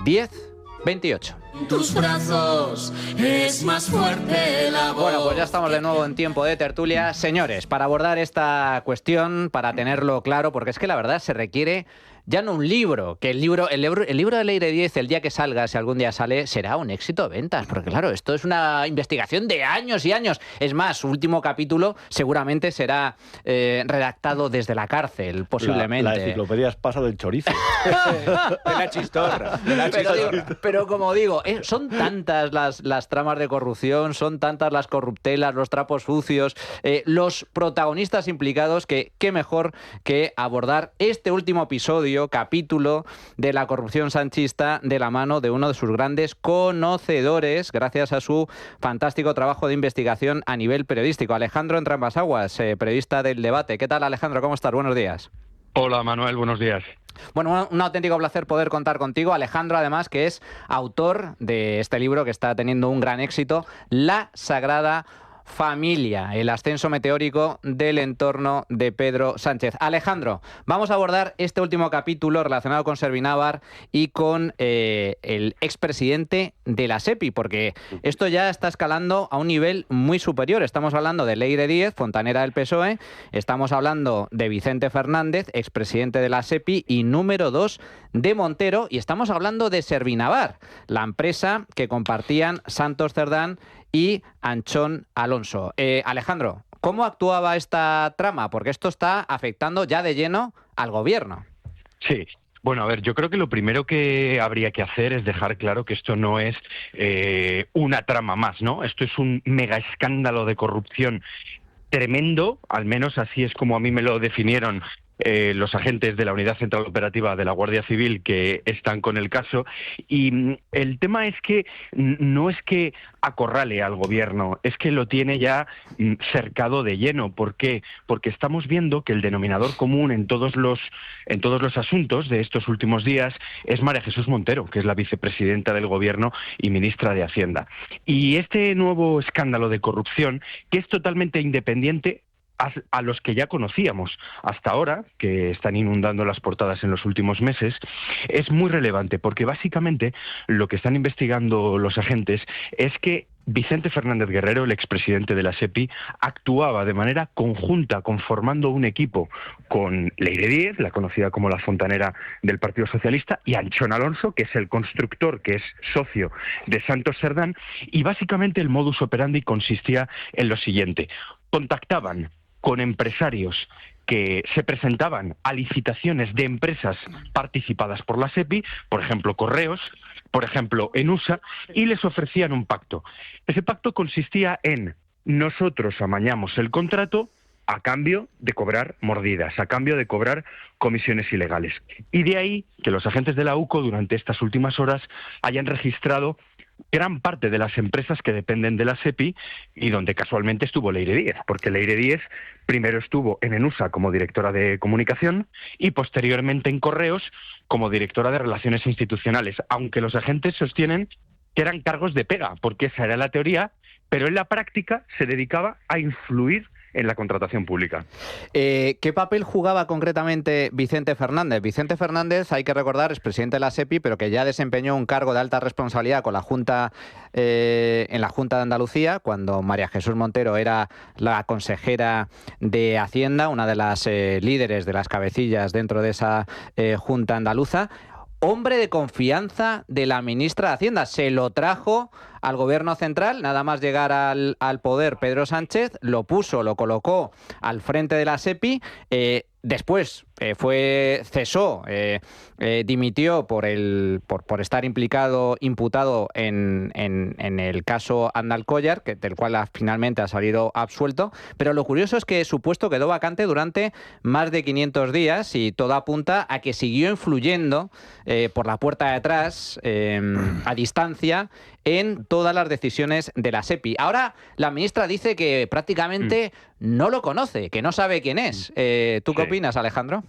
1028. Tus brazos es más fuerte la voz. Bueno, pues ya estamos de nuevo en tiempo de tertulia. Señores, para abordar esta cuestión, para tenerlo claro, porque es que la verdad se requiere ya no un libro, que el libro de Leire 10, el día que salga, si algún día sale, será un éxito de ventas, porque claro, esto es una investigación de años y años. Es más, su último capítulo seguramente será redactado desde la cárcel, posiblemente. La enciclopedia pasa del chorizo. De la chistorra. Pero como digo, son tantas las tramas de corrupción, son tantas las corruptelas, los trapos sucios, los protagonistas implicados, que qué mejor que abordar este último episodio amplio capítulo de la corrupción sanchista de la mano de uno de sus grandes conocedores, gracias a su fantástico trabajo de investigación a nivel periodístico. Alejandro Entrambas-Aguas, periodista del Debate. ¿Qué tal, Alejandro? ¿Cómo estás? Buenos días. Hola, Manuel. Buenos días. Bueno, un auténtico placer poder contar contigo. Alejandro, además, que es autor de este libro que está teniendo un gran éxito, La Sagrada Familia, el ascenso meteórico del entorno de Pedro Sánchez. Alejandro, vamos a abordar este último capítulo relacionado con Servinávar y con el expresidente de la SEPI, porque esto ya está escalando a un nivel muy superior. Estamos hablando de Leire Díez, fontanera del PSOE, estamos hablando de Vicente Fernández, expresidente de la SEPI y número 2 de Montero, y estamos hablando de Servinávar, la empresa que compartían Santos Cerdán y Anchón Alonso. Alejandro, ¿cómo actuaba esta trama? Porque esto está afectando ya de lleno al gobierno. Sí. Bueno, a ver, yo creo que lo primero que habría que hacer es dejar claro que esto no es una trama más, ¿no? Esto es un mega escándalo de corrupción tremendo, al menos así es como a mí me lo definieron los agentes de la Unidad Central Operativa de la Guardia Civil que están con el caso. Y el tema es que no es que acorrale al gobierno, es que lo tiene ya cercado de lleno. ¿Por qué? Porque estamos viendo que el denominador común en todos los asuntos de estos últimos días es María Jesús Montero, que es la vicepresidenta del gobierno y ministra de Hacienda. Y este nuevo escándalo de corrupción, que es totalmente independiente a los que ya conocíamos hasta ahora, que están inundando las portadas en los últimos meses, es muy relevante porque básicamente lo que están investigando los agentes es que Vicente Fernández Guerrero, el expresidente de la SEPI, actuaba de manera conjunta, conformando un equipo con Leire Díez, la conocida como la fontanera del Partido Socialista, y Anchón Alonso, que es el constructor, que es socio de Santos Cerdán, y básicamente el modus operandi consistía en lo siguiente: contactaban con empresarios que se presentaban a licitaciones de empresas participadas por la SEPI, por ejemplo Correos, por ejemplo Enusa, y les ofrecían un pacto. Ese pacto consistía en: nosotros amañamos el contrato a cambio de cobrar mordidas, a cambio de cobrar comisiones ilegales. Y de ahí que los agentes de la UCO durante estas últimas horas hayan registrado gran parte de las empresas que dependen de la SEPI y donde casualmente estuvo Leire Díez, porque Leire Díez primero estuvo en Enusa como directora de comunicación y posteriormente en Correos como directora de Relaciones Institucionales, aunque los agentes sostienen que eran cargos de pega, porque esa era la teoría, pero en la práctica se dedicaba a influir en la contratación pública. ¿Qué papel jugaba concretamente Vicente Fernández? Vicente Fernández, hay que recordar, es presidente de la SEPI, pero que ya desempeñó un cargo de alta responsabilidad con la Junta, en la Junta de Andalucía, cuando María Jesús Montero era la consejera de Hacienda, una de las líderes, de las cabecillas dentro de esa Junta andaluza. Hombre de confianza de la ministra de Hacienda, se lo trajo al gobierno central, nada más llegar al poder Pedro Sánchez, lo colocó al frente de la SEPI, después cesó, dimitió por estar imputado en el caso Andalcollar, del cual finalmente ha salido absuelto, pero lo curioso es que su puesto quedó vacante durante más de 500 días y todo apunta a que siguió influyendo por la puerta de atrás, a distancia, en todas las decisiones de la SEPI. Ahora la ministra dice que prácticamente no lo conoce, que no sabe quién es. ¿Tú qué opinas, Alejandro?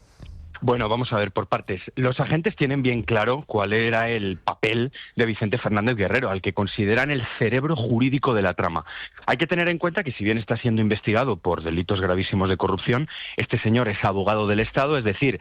Bueno, vamos a ver por partes. Los agentes tienen bien claro cuál era el papel de Vicente Fernández Guerrero, al que consideran el cerebro jurídico de la trama. Hay que tener en cuenta que si bien está siendo investigado por delitos gravísimos de corrupción, este señor es abogado del Estado, es decir,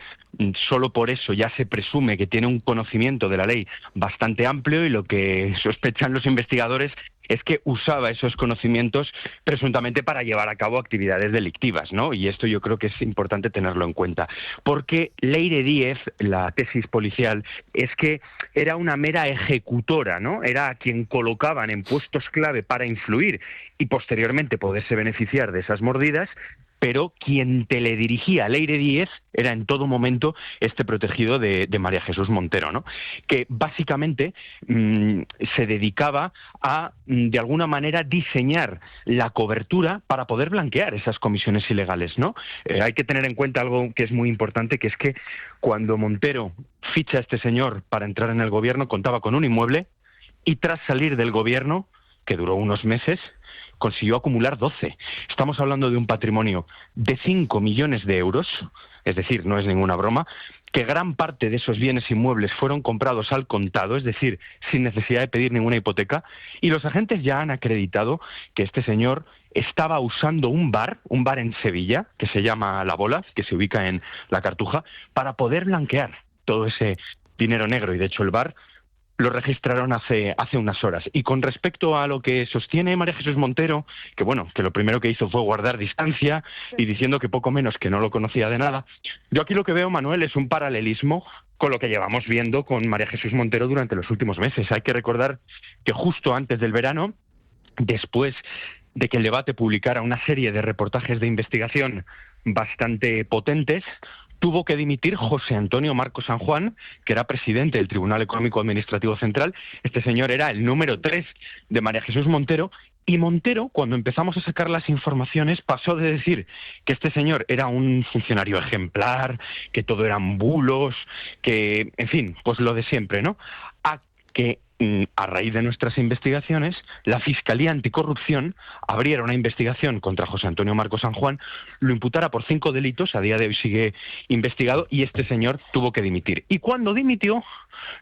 solo por eso ya se presume que tiene un conocimiento de la ley bastante amplio, y lo que sospechan los investigadores es que usaba esos conocimientos presuntamente para llevar a cabo actividades delictivas, ¿no? Y esto yo creo que es importante tenerlo en cuenta. Porque Leire Díez, la tesis policial, es que era una mera ejecutora, ¿no? Era a quien colocaban en puestos clave para influir y posteriormente poderse beneficiar de esas mordidas, pero quien teledirigía al Leire 10 era en todo momento este protegido de María Jesús Montero, ¿no? Que básicamente se dedicaba a, de alguna manera, diseñar la cobertura para poder blanquear esas comisiones ilegales, ¿no? Hay que tener en cuenta algo que es muy importante, que es que cuando Montero ficha a este señor para entrar en el gobierno, contaba con un inmueble y tras salir del gobierno, que duró unos meses, consiguió acumular 12. Estamos hablando de un patrimonio de 5 millones de euros, es decir, no es ninguna broma, que gran parte de esos bienes inmuebles fueron comprados al contado, es decir, sin necesidad de pedir ninguna hipoteca, y los agentes ya han acreditado que este señor estaba usando un bar en Sevilla, que se llama La Bola, que se ubica en La Cartuja, para poder blanquear todo ese dinero negro, y de hecho el bar lo registraron hace unas horas. Y con respecto a lo que sostiene María Jesús Montero, que bueno, que lo primero que hizo fue guardar distancia y diciendo que poco menos que no lo conocía de nada, yo aquí lo que veo, Manuel, es un paralelismo con lo que llevamos viendo con María Jesús Montero durante los últimos meses. Hay que recordar que justo antes del verano, después de que el Debate publicara una serie de reportajes de investigación bastante potentes, tuvo que dimitir José Antonio Marcos San Juan, que era presidente del Tribunal Económico Administrativo Central. Este señor era el número 3 de María Jesús Montero, y Montero, cuando empezamos a sacar las informaciones, pasó de decir que este señor era un funcionario ejemplar, que todo eran bulos, que, en fin, pues lo de siempre, ¿no? A que a raíz de nuestras investigaciones, la Fiscalía Anticorrupción abriera una investigación contra José Antonio Marcos San Juan, lo imputara por 5 delitos, a día de hoy sigue investigado, y este señor tuvo que dimitir. Y cuando dimitió,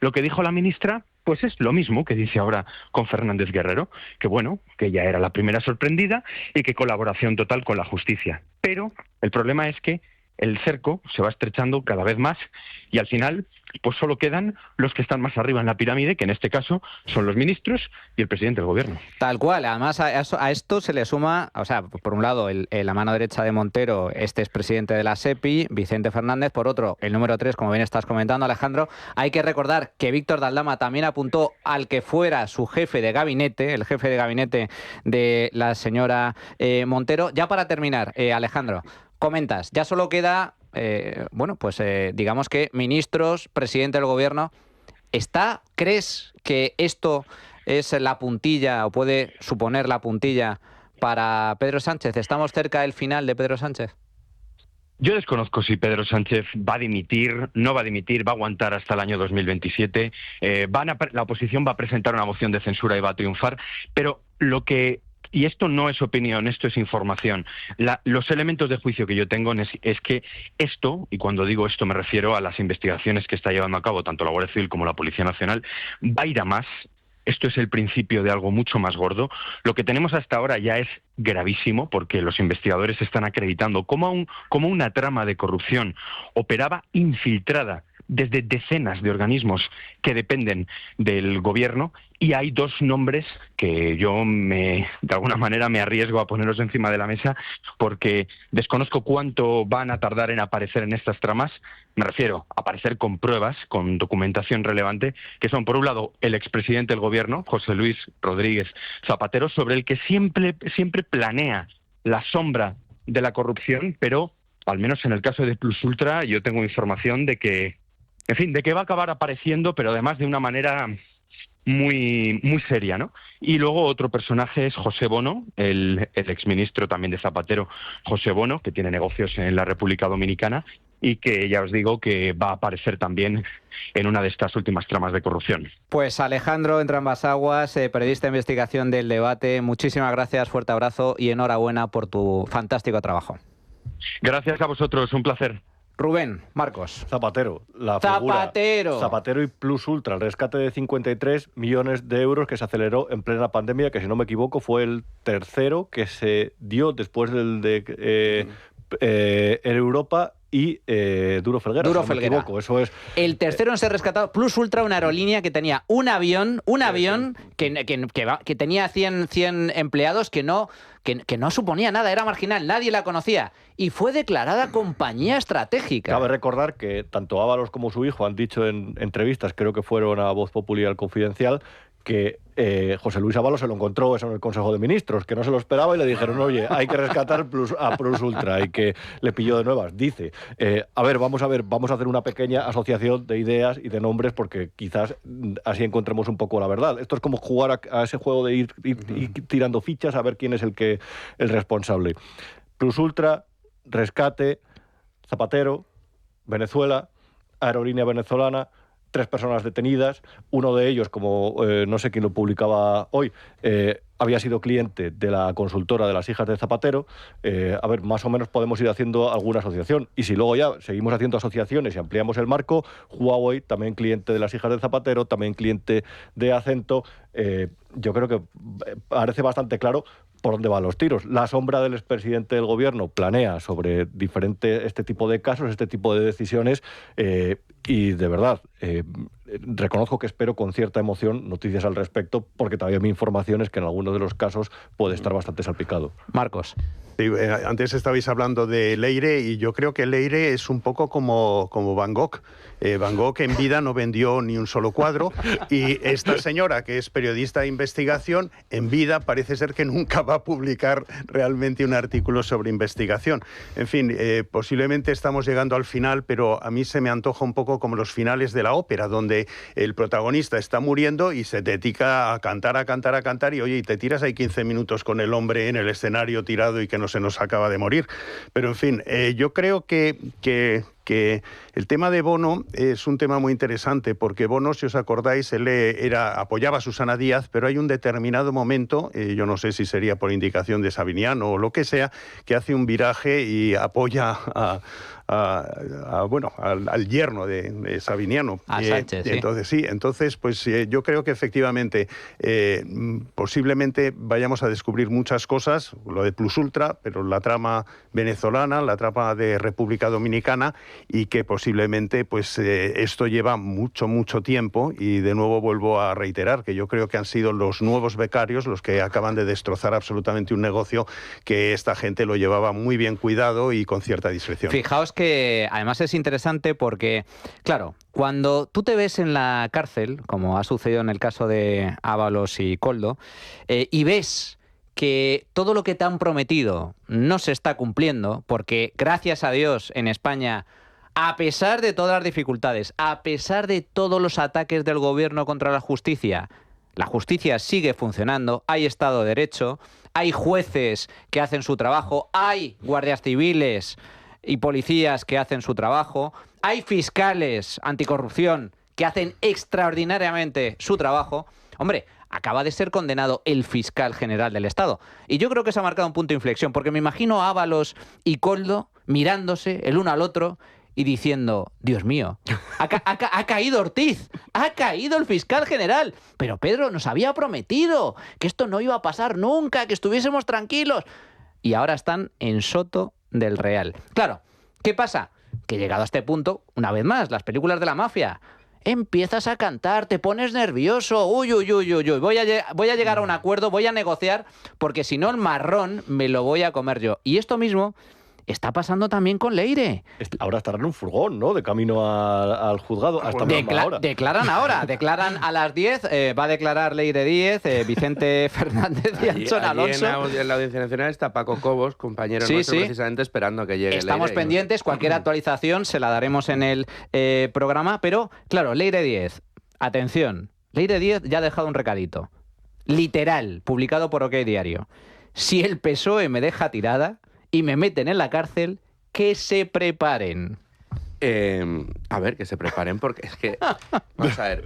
lo que dijo la ministra, pues es lo mismo que dice ahora con Fernández Guerrero, que bueno, que ella era la primera sorprendida y que colaboración total con la justicia. Pero el problema es que el cerco se va estrechando cada vez más y al final pues solo quedan los que están más arriba en la pirámide, que en este caso son los ministros y el presidente del gobierno. Tal cual. Además, a esto se le suma, o sea, por un lado, la mano derecha de Montero, este expresidente de la SEPI, Vicente Fernández; por otro, el número 3, como bien estás comentando, Alejandro. Hay que recordar que Víctor de Aldama también apuntó al que fuera su jefe de gabinete, el jefe de gabinete de la señora Montero. Ya para terminar, Alejandro, comentas, ya solo queda, digamos que ministros, presidente del gobierno. ¿Crees que esto es la puntilla o puede suponer la puntilla para Pedro Sánchez? ¿Estamos cerca del final de Pedro Sánchez? Yo desconozco si Pedro Sánchez va a dimitir, no va a dimitir, va a aguantar hasta el año 2027. La oposición va a presentar una moción de censura y va a triunfar, pero y esto no es opinión, esto es información. Los elementos de juicio que yo tengo es que esto, y cuando digo esto me refiero a las investigaciones que está llevando a cabo tanto la Guardia Civil como la Policía Nacional, va a ir a más. Esto es el principio de algo mucho más gordo. Lo que tenemos hasta ahora ya es gravísimo, porque los investigadores están acreditando cómo una trama de corrupción operaba infiltrada desde decenas de organismos que dependen del gobierno, y hay 2 nombres que yo de alguna manera me arriesgo a ponerlos encima de la mesa, porque desconozco cuánto van a tardar en aparecer en estas tramas. Me refiero a aparecer con pruebas, con documentación relevante, que son, por un lado, el expresidente del gobierno, José Luis Rodríguez Zapatero, sobre el que siempre planea la sombra de la corrupción, pero al menos en el caso de Plus Ultra yo tengo información de que va a acabar apareciendo, pero además de una manera muy, muy seria, ¿no? Y luego otro personaje es José Bono, el exministro también de Zapatero, José Bono, que tiene negocios en la República Dominicana y que ya os digo que va a aparecer también en una de estas últimas tramas de corrupción. Pues Alejandro Entrambas-Aguas, periodista de investigación del Debate, muchísimas gracias, fuerte abrazo y enhorabuena por tu fantástico trabajo. Gracias a vosotros, un placer. Rubén, Marcos. Zapatero, la figura. Zapatero y Plus Ultra, el rescate de 53 millones de euros que se aceleró en plena pandemia, que si no me equivoco fue el tercero que se dio después del de en Europa y Duro Felguera. Duro si no me Felguera. equivoco, eso es. El tercero en ser rescatado, Plus Ultra, una aerolínea que tenía un avión que tenía 100 empleados, que no suponía nada, era marginal, nadie la conocía y fue declarada compañía estratégica. Cabe recordar que tanto Ábalos como su hijo han dicho en entrevistas, creo que fueron a Voz Populi y al Confidencial, que José Luis Ábalos se lo encontró eso en el Consejo de Ministros, que no se lo esperaba y le dijeron, oye, hay que rescatar a Plus Ultra, y que le pilló de nuevas. Dice, vamos a hacer una pequeña asociación de ideas y de nombres porque quizás así encontremos un poco la verdad. Esto es como jugar a ese juego de ir tirando fichas a ver quién es el responsable. Plus Ultra, Rescate, Zapatero, Venezuela, Aerolínea Venezolana, 3 personas detenidas. Uno de ellos, como no sé quién lo publicaba hoy, había sido cliente de la consultora de las hijas de Zapatero. Más o menos podemos ir haciendo alguna asociación. Y si luego ya seguimos haciendo asociaciones y ampliamos el marco, Huawei, también cliente de las hijas de Zapatero, también cliente de Acento. Yo creo que parece bastante claro por dónde van los tiros. La sombra del expresidente del gobierno planea sobre este tipo de casos, este tipo de decisiones, y de verdad, reconozco que espero con cierta emoción noticias al respecto, porque todavía mi información es que en algunos de los casos puede estar bastante salpicado. Marcos. Sí, antes estabais hablando de Leire, y yo creo que Leire es un poco como Van Gogh. Van Gogh en vida no vendió ni un solo cuadro, y esta señora, que es periodista de investigación, en vida parece ser que nunca va a publicar realmente un artículo sobre investigación. En fin, posiblemente estamos llegando al final, pero a mí se me antoja un poco como los finales de la ópera, donde el protagonista está muriendo y se dedica a cantar, y oye, y te tiras ahí 15 minutos con el hombre en el escenario tirado y que no se nos acaba de morir. Pero en fin, yo creo que el tema de Bono es un tema muy interesante, porque Bono, si os acordáis, él apoyaba a Susana Díaz, pero hay un determinado momento, yo no sé si sería por indicación de Sabiniano o lo que sea, que hace un viraje y apoya al yerno de Sabiniano. A Sánchez, sí. Entonces, pues yo creo que efectivamente posiblemente vayamos a descubrir muchas cosas, lo de Plus Ultra, pero la trama venezolana, la trama de República Dominicana, y que posiblemente pues esto lleva mucho tiempo, y de nuevo vuelvo a reiterar que yo creo que han sido los nuevos becarios los que acaban de destrozar absolutamente un negocio que esta gente lo llevaba muy bien cuidado y con cierta discreción. Fijaos que además es interesante porque, claro, cuando tú te ves en la cárcel, como ha sucedido en el caso de Ábalos y Koldo, y ves que todo lo que te han prometido no se está cumpliendo, porque gracias a Dios en España, a pesar de todas las dificultades, a pesar de todos los ataques del gobierno contra la justicia sigue funcionando, hay Estado de Derecho, hay jueces que hacen su trabajo, hay guardias civiles y policías que hacen su trabajo, hay fiscales anticorrupción que hacen extraordinariamente su trabajo. Hombre, acaba de ser condenado el fiscal general del Estado. Y yo creo que se ha marcado un punto de inflexión, porque me imagino a Ábalos y Koldo mirándose el uno al otro y diciendo, Dios mío, ha caído Ortiz, ha caído el fiscal general, pero Pedro nos había prometido que esto no iba a pasar nunca, que estuviésemos tranquilos. Y ahora están en Soto del Real. Claro, ¿qué pasa? Que llegado a este punto, una vez más, las películas de la mafia, empiezas a cantar, te pones nervioso, uy, voy a llegar a un acuerdo, voy a negociar, porque si no el marrón me lo voy a comer yo. Y esto mismo está pasando también con Leire. Ahora estarán en un furgón, ¿no? De camino al juzgado. Declaran a las 10, va a declarar Leire Díez, Vicente Fernández y Anchón Alonso. En la Audiencia Nacional está Paco Cobos, compañero nuestro, precisamente esperando que llegue Estamos Leire. pendientes, cualquier actualización se la daremos en el programa, pero claro, Leire Díez, atención, Leire Díez ya ha dejado un recadito, literal, publicado por OK Diario. Si el PSOE me deja tirada y me meten en la cárcel, que se preparen. A ver, que se preparen, porque es que... Vamos a ver.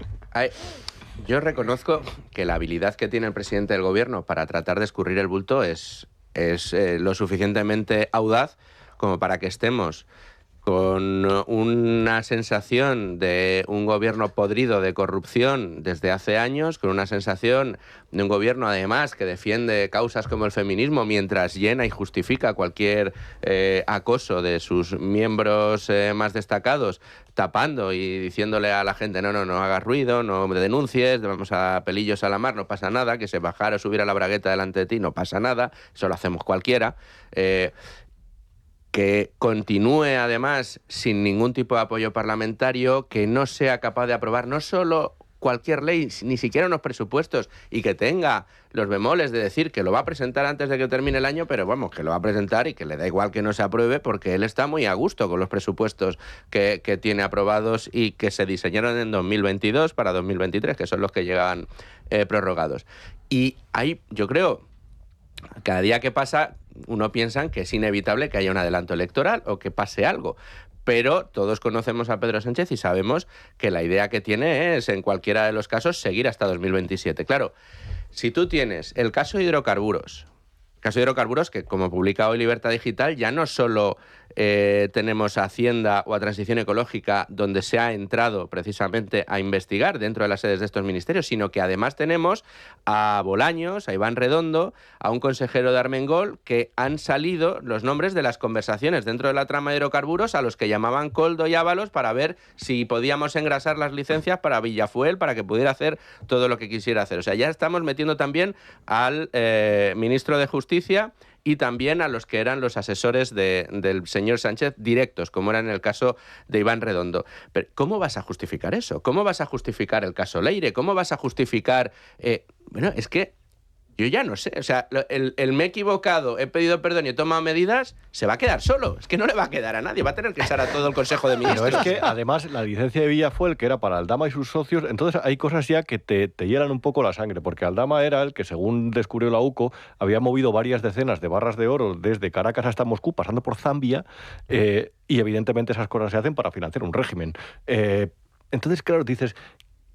Yo reconozco que la habilidad que tiene el presidente del gobierno para tratar de escurrir el bulto es lo suficientemente audaz como para que estemos con una sensación de un gobierno podrido de corrupción desde hace años, con una sensación de un gobierno además que defiende causas como el feminismo mientras llena y justifica cualquier acoso de sus miembros más destacados, tapando y diciéndole a la gente no hagas ruido, no me denuncies, vamos a pelillos a la mar, no pasa nada, que se bajara o subiera la bragueta delante de ti, no pasa nada, eso lo hacemos cualquiera. Que continúe además sin ningún tipo de apoyo parlamentario, que no sea capaz de aprobar no solo cualquier ley, ni siquiera unos presupuestos, y que tenga los bemoles de decir que lo va a presentar antes de que termine el año, pero vamos, que lo va a presentar y que le da igual que no se apruebe porque él está muy a gusto con los presupuestos que tiene aprobados y que se diseñaron en 2022 para 2023, que son los que llegaban prorrogados. Y ahí, yo creo, cada día que pasa, uno piensa que es inevitable que haya un adelanto electoral o que pase algo. Pero todos conocemos a Pedro Sánchez y sabemos que la idea que tiene es, en cualquiera de los casos, seguir hasta 2027. Claro, si tú tienes el caso de hidrocarburos, que como publica hoy Libertad Digital, ya no solo tenemos a Hacienda o a Transición Ecológica, donde se ha entrado precisamente a investigar dentro de las sedes de estos ministerios, sino que además tenemos a Bolaños, a Iván Redondo, a un consejero de Armengol, que han salido los nombres de las conversaciones dentro de la trama de hidrocarburos a los que llamaban Koldo y Ábalos para ver si podíamos engrasar las licencias para Villafuel, para que pudiera hacer todo lo que quisiera hacer. O sea, ya estamos metiendo también al ministro de Justicia y también a los que eran los asesores del señor Sánchez directos, como era en el caso de Iván Redondo. Pero ¿cómo vas a justificar eso? ¿Cómo vas a justificar el caso Leire? ¿Cómo vas a justificar...? Bueno, es que yo ya no sé, o sea, el me he equivocado, he pedido perdón y he tomado medidas, se va a quedar solo. Es que no le va a quedar a nadie, va a tener que echar a todo el Consejo de Ministros. Pero es que, además, la licencia de Villafuel, que era para Aldama y sus socios, entonces hay cosas ya que te hielan un poco la sangre, porque Aldama era el que, según descubrió la UCO, había movido varias decenas de barras de oro desde Caracas hasta Moscú, pasando por Zambia, y evidentemente esas cosas se hacen para financiar un régimen. Entonces, claro, dices...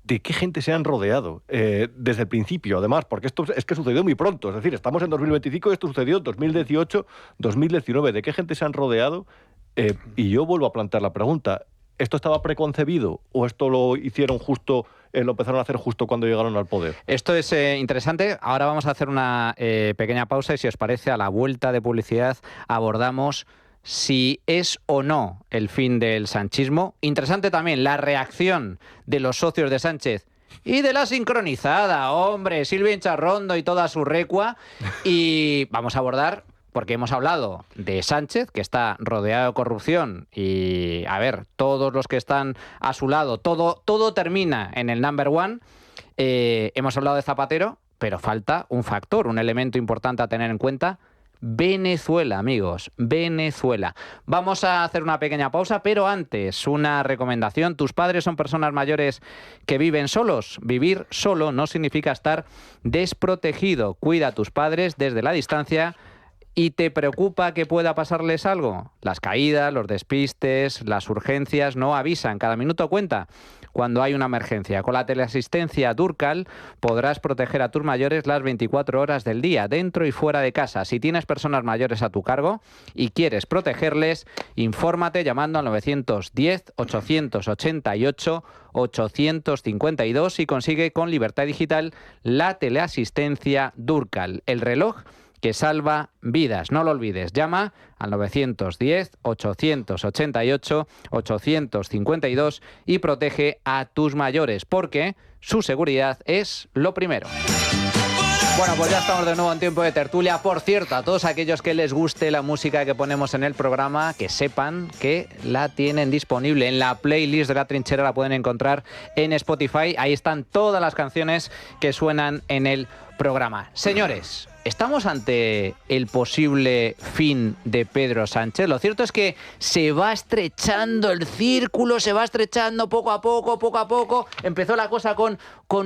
¿De qué gente se han rodeado desde el principio? Además, porque esto es que sucedió muy pronto. Es decir, estamos en 2025 y esto sucedió en 2018, 2019. ¿De qué gente se han rodeado? Y yo vuelvo a plantear la pregunta. ¿Esto estaba preconcebido o esto lo hicieron justo, lo empezaron a hacer justo cuando llegaron al poder? Esto es interesante. Ahora vamos a hacer una pequeña pausa y, si os parece, a la vuelta de publicidad abordamos si es o no el fin del sanchismo. Interesante también la reacción de los socios de Sánchez y de la sincronizada, hombre, Silvia Incharrondo y toda su recua. Y vamos a abordar, porque hemos hablado de Sánchez, que está rodeado de corrupción, y, a ver, todos los que están a su lado, todo termina en el number one. Hemos hablado de Zapatero, pero falta un factor, un elemento importante a tener en cuenta: Venezuela, amigos, Venezuela. Vamos a hacer una pequeña pausa, pero antes, una recomendación. ¿Tus padres son personas mayores que viven solos? Vivir solo no significa estar desprotegido. Cuida a tus padres desde la distancia. ¿Y te preocupa que pueda pasarles algo? Las caídas, los despistes, las urgencias no avisan. Cada minuto cuenta cuando hay una emergencia. Con la teleasistencia Durcal podrás proteger a tus mayores las 24 horas del día, dentro y fuera de casa. Si tienes personas mayores a tu cargo y quieres protegerles, infórmate llamando al 910-888-852 y consigue con Libertad Digital la teleasistencia Durcal, el reloj que salva vidas. No lo olvides, llama al 910-888-852 y protege a tus mayores, porque su seguridad es lo primero. Bueno, pues ya estamos de nuevo en tiempo de tertulia. Por cierto, a todos aquellos que les guste la música que ponemos en el programa, que sepan que la tienen disponible en la playlist de La Trinchera. La pueden encontrar en Spotify. Ahí están todas las canciones que suenan en el programa. Señores, ¿estamos ante el posible fin de Pedro Sánchez? Lo cierto es que se va estrechando el círculo, se va estrechando poco a poco. Empezó la cosa con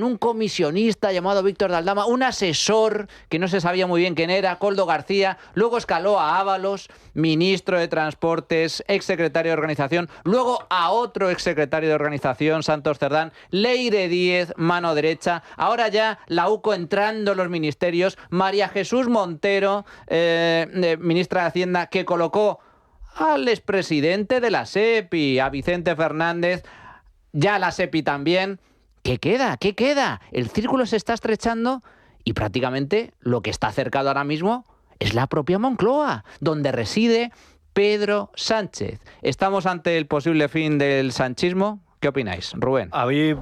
un comisionista llamado Víctor de Aldama, un asesor que no se sabía muy bien quién era, Koldo García. Luego escaló a Ábalos, ministro de Transportes, exsecretario de Organización. Luego a otro exsecretario de Organización, Santos Cerdán. Leire Díez, mano derecha. Ahora ya la UCO entrando en los ministerios. María Jesús Montero, ministra de Hacienda, que colocó al expresidente de la SEPI, a Vicente Fernández, ya la SEPI también. ¿Qué queda? ¿Qué queda? El círculo se está estrechando y prácticamente lo que está acercado ahora mismo es la propia Moncloa, donde reside Pedro Sánchez. ¿Estamos ante el posible fin del sanchismo? ¿Qué opináis, Rubén? A mí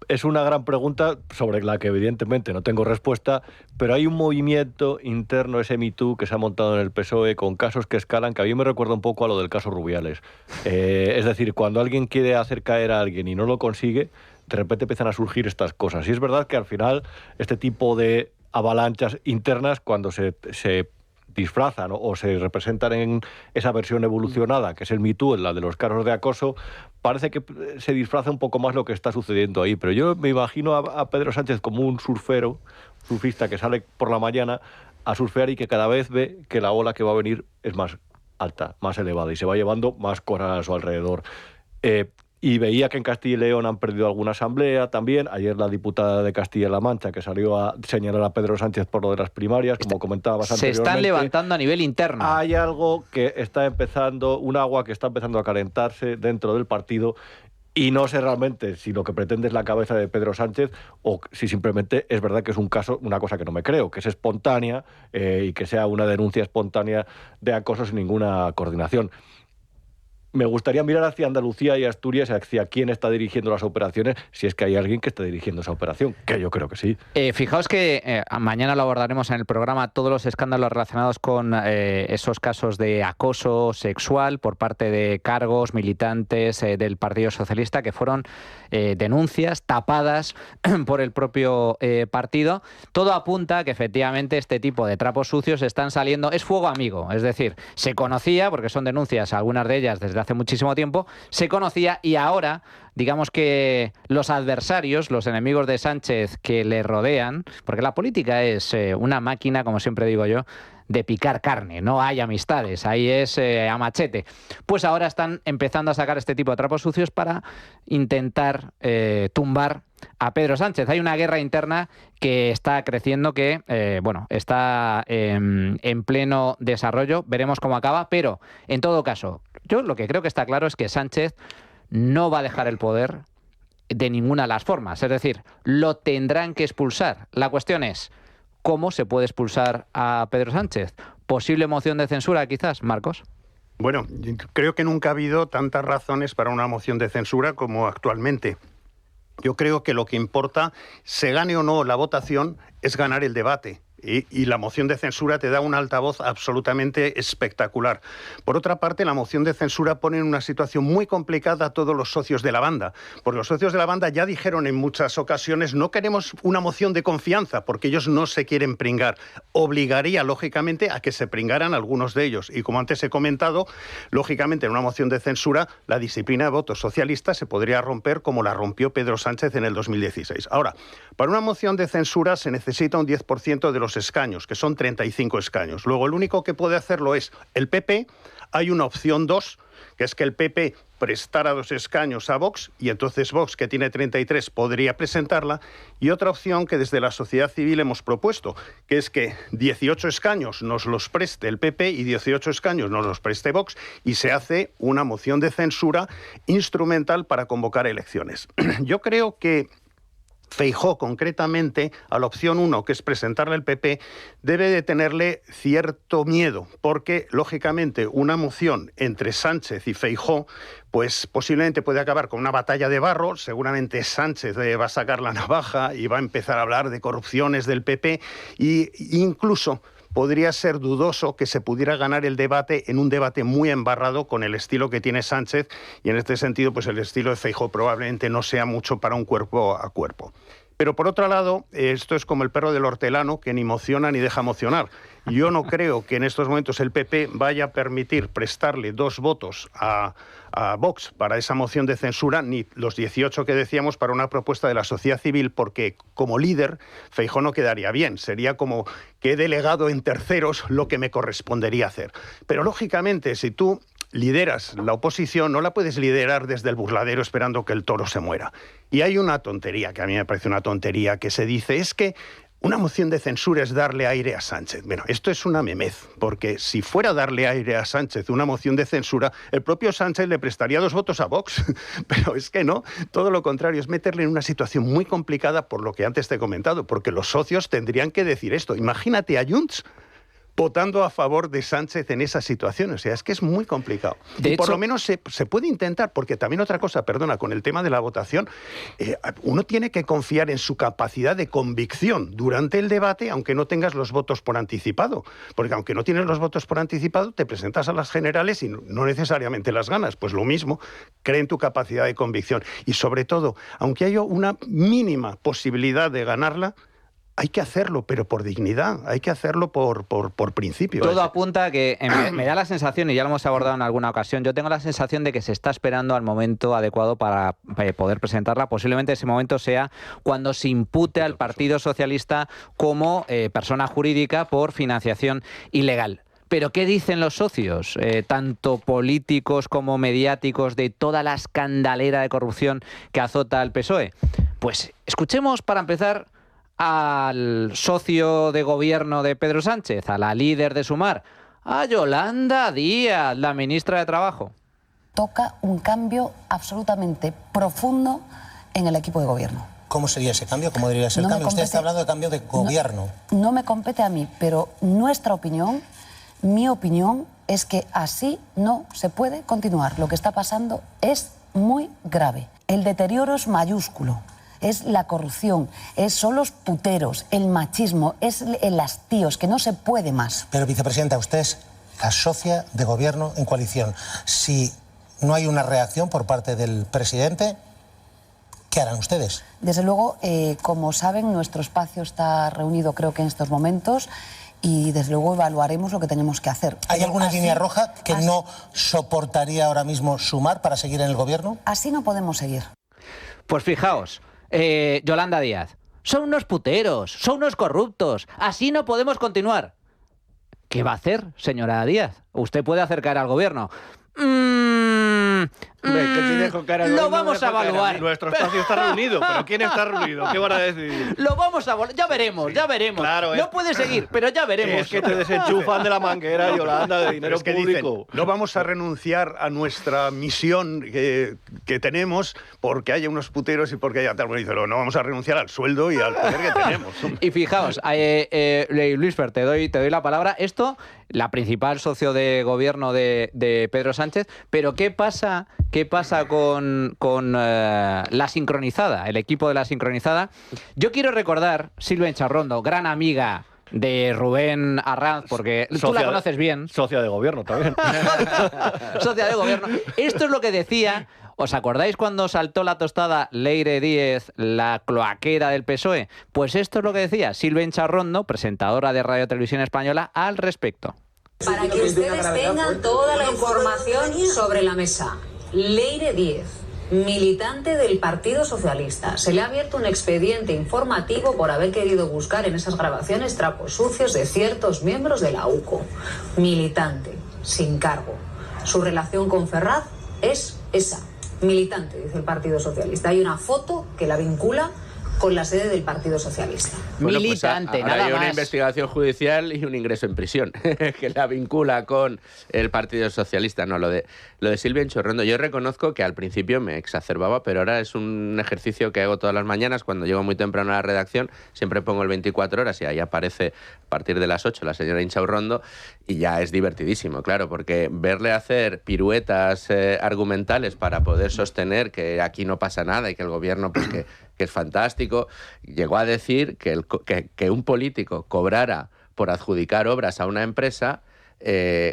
es una gran pregunta sobre la que evidentemente no tengo respuesta, pero hay un movimiento interno, ese Me Too, que se ha montado en el PSOE con casos que escalan, que a mí me recuerda un poco a lo del caso Rubiales. Es decir, cuando alguien quiere hacer caer a alguien y no lo consigue, de repente empiezan a surgir estas cosas. Y es verdad que al final este tipo de avalanchas internas, cuando se disfrazan o se representan en esa versión evolucionada, que es el Me Too, la de los casos de acoso, parece que se disfraza un poco más lo que está sucediendo ahí. Pero yo me imagino a Pedro Sánchez como un surfista que sale por la mañana a surfear y que cada vez ve que la ola que va a venir es más alta, más elevada, y se va llevando más cosas a su alrededor. Y veía que en Castilla y León han perdido alguna asamblea también. Ayer la diputada de Castilla-La Mancha, que salió a señalar a Pedro Sánchez por lo de las primarias, como comentabas anteriormente. Se están levantando a nivel interno. Hay algo que está empezando, un agua que está empezando a calentarse dentro del partido, y no sé realmente si lo que pretende es la cabeza de Pedro Sánchez o si simplemente es verdad que es un caso, una cosa que no me creo, que es espontánea y que sea una denuncia espontánea de acoso sin ninguna coordinación. Me gustaría mirar hacia Andalucía y Asturias, hacia quién está dirigiendo las operaciones, si es que hay alguien que está dirigiendo esa operación, que yo creo que sí. Fijaos que mañana lo abordaremos en el programa, todos los escándalos relacionados con esos casos de acoso sexual por parte de cargos militantes del Partido Socialista, que fueron denuncias tapadas por el propio partido. Todo apunta a que efectivamente este tipo de trapos sucios están saliendo, es fuego amigo, es decir, se conocía, porque son denuncias, algunas de ellas desde hace muchísimo tiempo, se conocía, y ahora, digamos que los adversarios, los enemigos de Sánchez que le rodean, porque la política es una máquina, como siempre digo yo, de picar carne, no hay amistades, ahí es a machete. Pues ahora están empezando a sacar este tipo de trapos sucios para intentar tumbar a Pedro Sánchez. Hay una guerra interna que está creciendo, que está en pleno desarrollo. Veremos cómo acaba, pero en todo caso, yo lo que creo que está claro es que Sánchez no va a dejar el poder de ninguna de las formas. Es decir, lo tendrán que expulsar. La cuestión es, ¿cómo se puede expulsar a Pedro Sánchez? ¿Posible moción de censura, quizás, Marcos? Bueno, creo que nunca ha habido tantas razones para una moción de censura como actualmente. Yo creo que lo que importa, se gane o no la votación, es ganar el debate. Y la moción de censura te da un altavoz absolutamente espectacular. Por otra parte, la moción de censura pone en una situación muy complicada a todos los socios de la banda. Porque los socios de la banda ya dijeron en muchas ocasiones, no queremos una moción de confianza, porque ellos no se quieren pringar. Obligaría, lógicamente, a que se pringaran algunos de ellos. Y como antes he comentado, lógicamente, en una moción de censura, la disciplina de voto socialista se podría romper como la rompió Pedro Sánchez en el 2016. Ahora, para una moción de censura se necesita un 10% de los escaños, que son 35 escaños. Luego, el único que puede hacerlo es el PP. Hay una opción 2, que es que el PP prestara 2 escaños a Vox, y entonces Vox, que tiene 33, podría presentarla. Y otra opción que desde la sociedad civil hemos propuesto, que es que 18 escaños nos los preste el PP y 18 escaños nos los preste Vox, y se hace una moción de censura instrumental para convocar elecciones. Yo creo que Feijóo, concretamente, a la opción 1, que es presentarle al PP, debe de tenerle cierto miedo, porque, lógicamente, una moción entre Sánchez y Feijóo, pues posiblemente puede acabar con una batalla de barro. Seguramente Sánchez va a sacar la navaja y va a empezar a hablar de corrupciones del PP, e incluso podría ser dudoso que se pudiera ganar el debate en un debate muy embarrado con el estilo que tiene Sánchez, y en este sentido pues el estilo de Feijóo probablemente no sea mucho para un cuerpo a cuerpo. Pero por otro lado, esto es como el perro del hortelano, que ni mociona ni deja mocionar. Yo no creo que en estos momentos el PP vaya a permitir prestarle 2 votos a Vox para esa moción de censura, ni los 18 que decíamos para una propuesta de la sociedad civil, porque como líder Feijóo no quedaría bien. Sería como que he delegado en terceros lo que me correspondería hacer. Pero lógicamente, si tú lideras la oposición, no la puedes liderar desde el burladero esperando que el toro se muera. Y hay una tontería, que a mí me parece una tontería, que se dice, es que una moción de censura es darle aire a Sánchez. Bueno, esto es una memez, porque si fuera darle aire a Sánchez una moción de censura, el propio Sánchez le prestaría 2 votos a Vox. Pero es que no, todo lo contrario, es meterle en una situación muy complicada por lo que antes te he comentado, porque los socios tendrían que decir esto. Imagínate a Junts votando a favor de Sánchez en esa situación. O sea, es que es muy complicado. Y por lo menos se puede intentar, porque también otra cosa, perdona, con el tema de la votación, uno tiene que confiar en su capacidad de convicción durante el debate, aunque no tengas los votos por anticipado. Porque aunque no tienes los votos por anticipado, te presentas a las generales y no necesariamente las ganas. Pues lo mismo, cree en tu capacidad de convicción. Y sobre todo, aunque haya una mínima posibilidad de ganarla, hay que hacerlo, pero por dignidad, hay que hacerlo por principio. Todo apunta a que me da la sensación, y ya lo hemos abordado en alguna ocasión, yo tengo la sensación de que se está esperando al momento adecuado para poder presentarla. Posiblemente ese momento sea cuando se impute al Partido Socialista como persona jurídica por financiación ilegal. Pero ¿qué dicen los socios, tanto políticos como mediáticos, de toda la escandalera de corrupción que azota al PSOE? Pues escuchemos para empezar al socio de gobierno de Pedro Sánchez, a la líder de Sumar, a Yolanda Díaz, la ministra de Trabajo. Toca un cambio absolutamente profundo en el equipo de gobierno. ¿Cómo sería ese cambio? ¿Cómo diría ser el cambio? Usted está hablando de cambio de gobierno. No me compete a mí, pero nuestra opinión, mi opinión, es que así no se puede continuar. Lo que está pasando es muy grave. El deterioro es mayúsculo. Es la corrupción, son los puteros, el machismo, es el hastío, es que no se puede más. Pero, vicepresidenta, usted es la socia de gobierno en coalición. Si no hay una reacción por parte del presidente, ¿qué harán ustedes? Desde luego, como saben, nuestro espacio está reunido, creo que en estos momentos, y desde luego evaluaremos lo que tenemos que hacer. ¿Hay alguna línea roja que no soportaría ahora mismo Sumar para seguir en el gobierno? Así no podemos seguir. Pues fijaos, Yolanda Díaz, son unos puteros, son unos corruptos, así no podemos continuar. ¿Qué va a hacer, señora Díaz? Usted puede hacer caer al gobierno. Lo vamos a evaluar. Nuestro espacio está reunido, pero ¿quién está reunido? ¿Qué van a decidir? Lo vamos a evaluar, ya veremos. Claro, no puede seguir, pero ya veremos. Es que te desenchufan de la manguera, Yolanda, de dinero público. Dicen, no vamos a renunciar a nuestra misión que tenemos porque haya unos puteros y porque haya tal. Bueno, dice, no vamos a renunciar al sueldo y al poder que tenemos. Y fijaos, Luis Fer, te doy la palabra. Esto, la principal socio de gobierno de Pedro Sánchez, pero ¿qué pasa con la sincronizada, el equipo de la sincronizada? Yo quiero recordar, Silvia Encharrondo, gran amiga de Rubén Arranz, porque tú la conoces bien. Socia de gobierno también. Socia de gobierno. Esto es lo que decía. ¿Os acordáis cuando saltó la tostada Leire Díez, la cloaquera del PSOE? Pues esto es lo que decía Silvia Encharrondo, presentadora de Radio Televisión Española, al respecto. Para que ustedes tengan toda la información sobre la mesa, Leire Díez, militante del Partido Socialista, se le ha abierto un expediente informativo por haber querido buscar en esas grabaciones trapos sucios de ciertos miembros de la UCO. Militante, sin cargo. Su relación con Ferraz es esa. Militante, dice el Partido Socialista. Hay una foto que la vincula con la sede del Partido Socialista. Bueno, Militante, pues nada hay una más. investigación judicial y un ingreso en prisión que la vincula con el Partido Socialista. No, lo de Silvia Encharrondo, yo reconozco que al principio me exacerbaba, pero ahora es un ejercicio que hago todas las mañanas cuando llego muy temprano a la redacción. Siempre pongo el 24 horas y ahí aparece a partir de las 8 la señora Encharrondo y ya es divertidísimo, claro, porque verle hacer piruetas argumentales para poder sostener que aquí no pasa nada y que el gobierno pues que es fantástico. Llegó a decir que un político cobrara por adjudicar obras a una empresa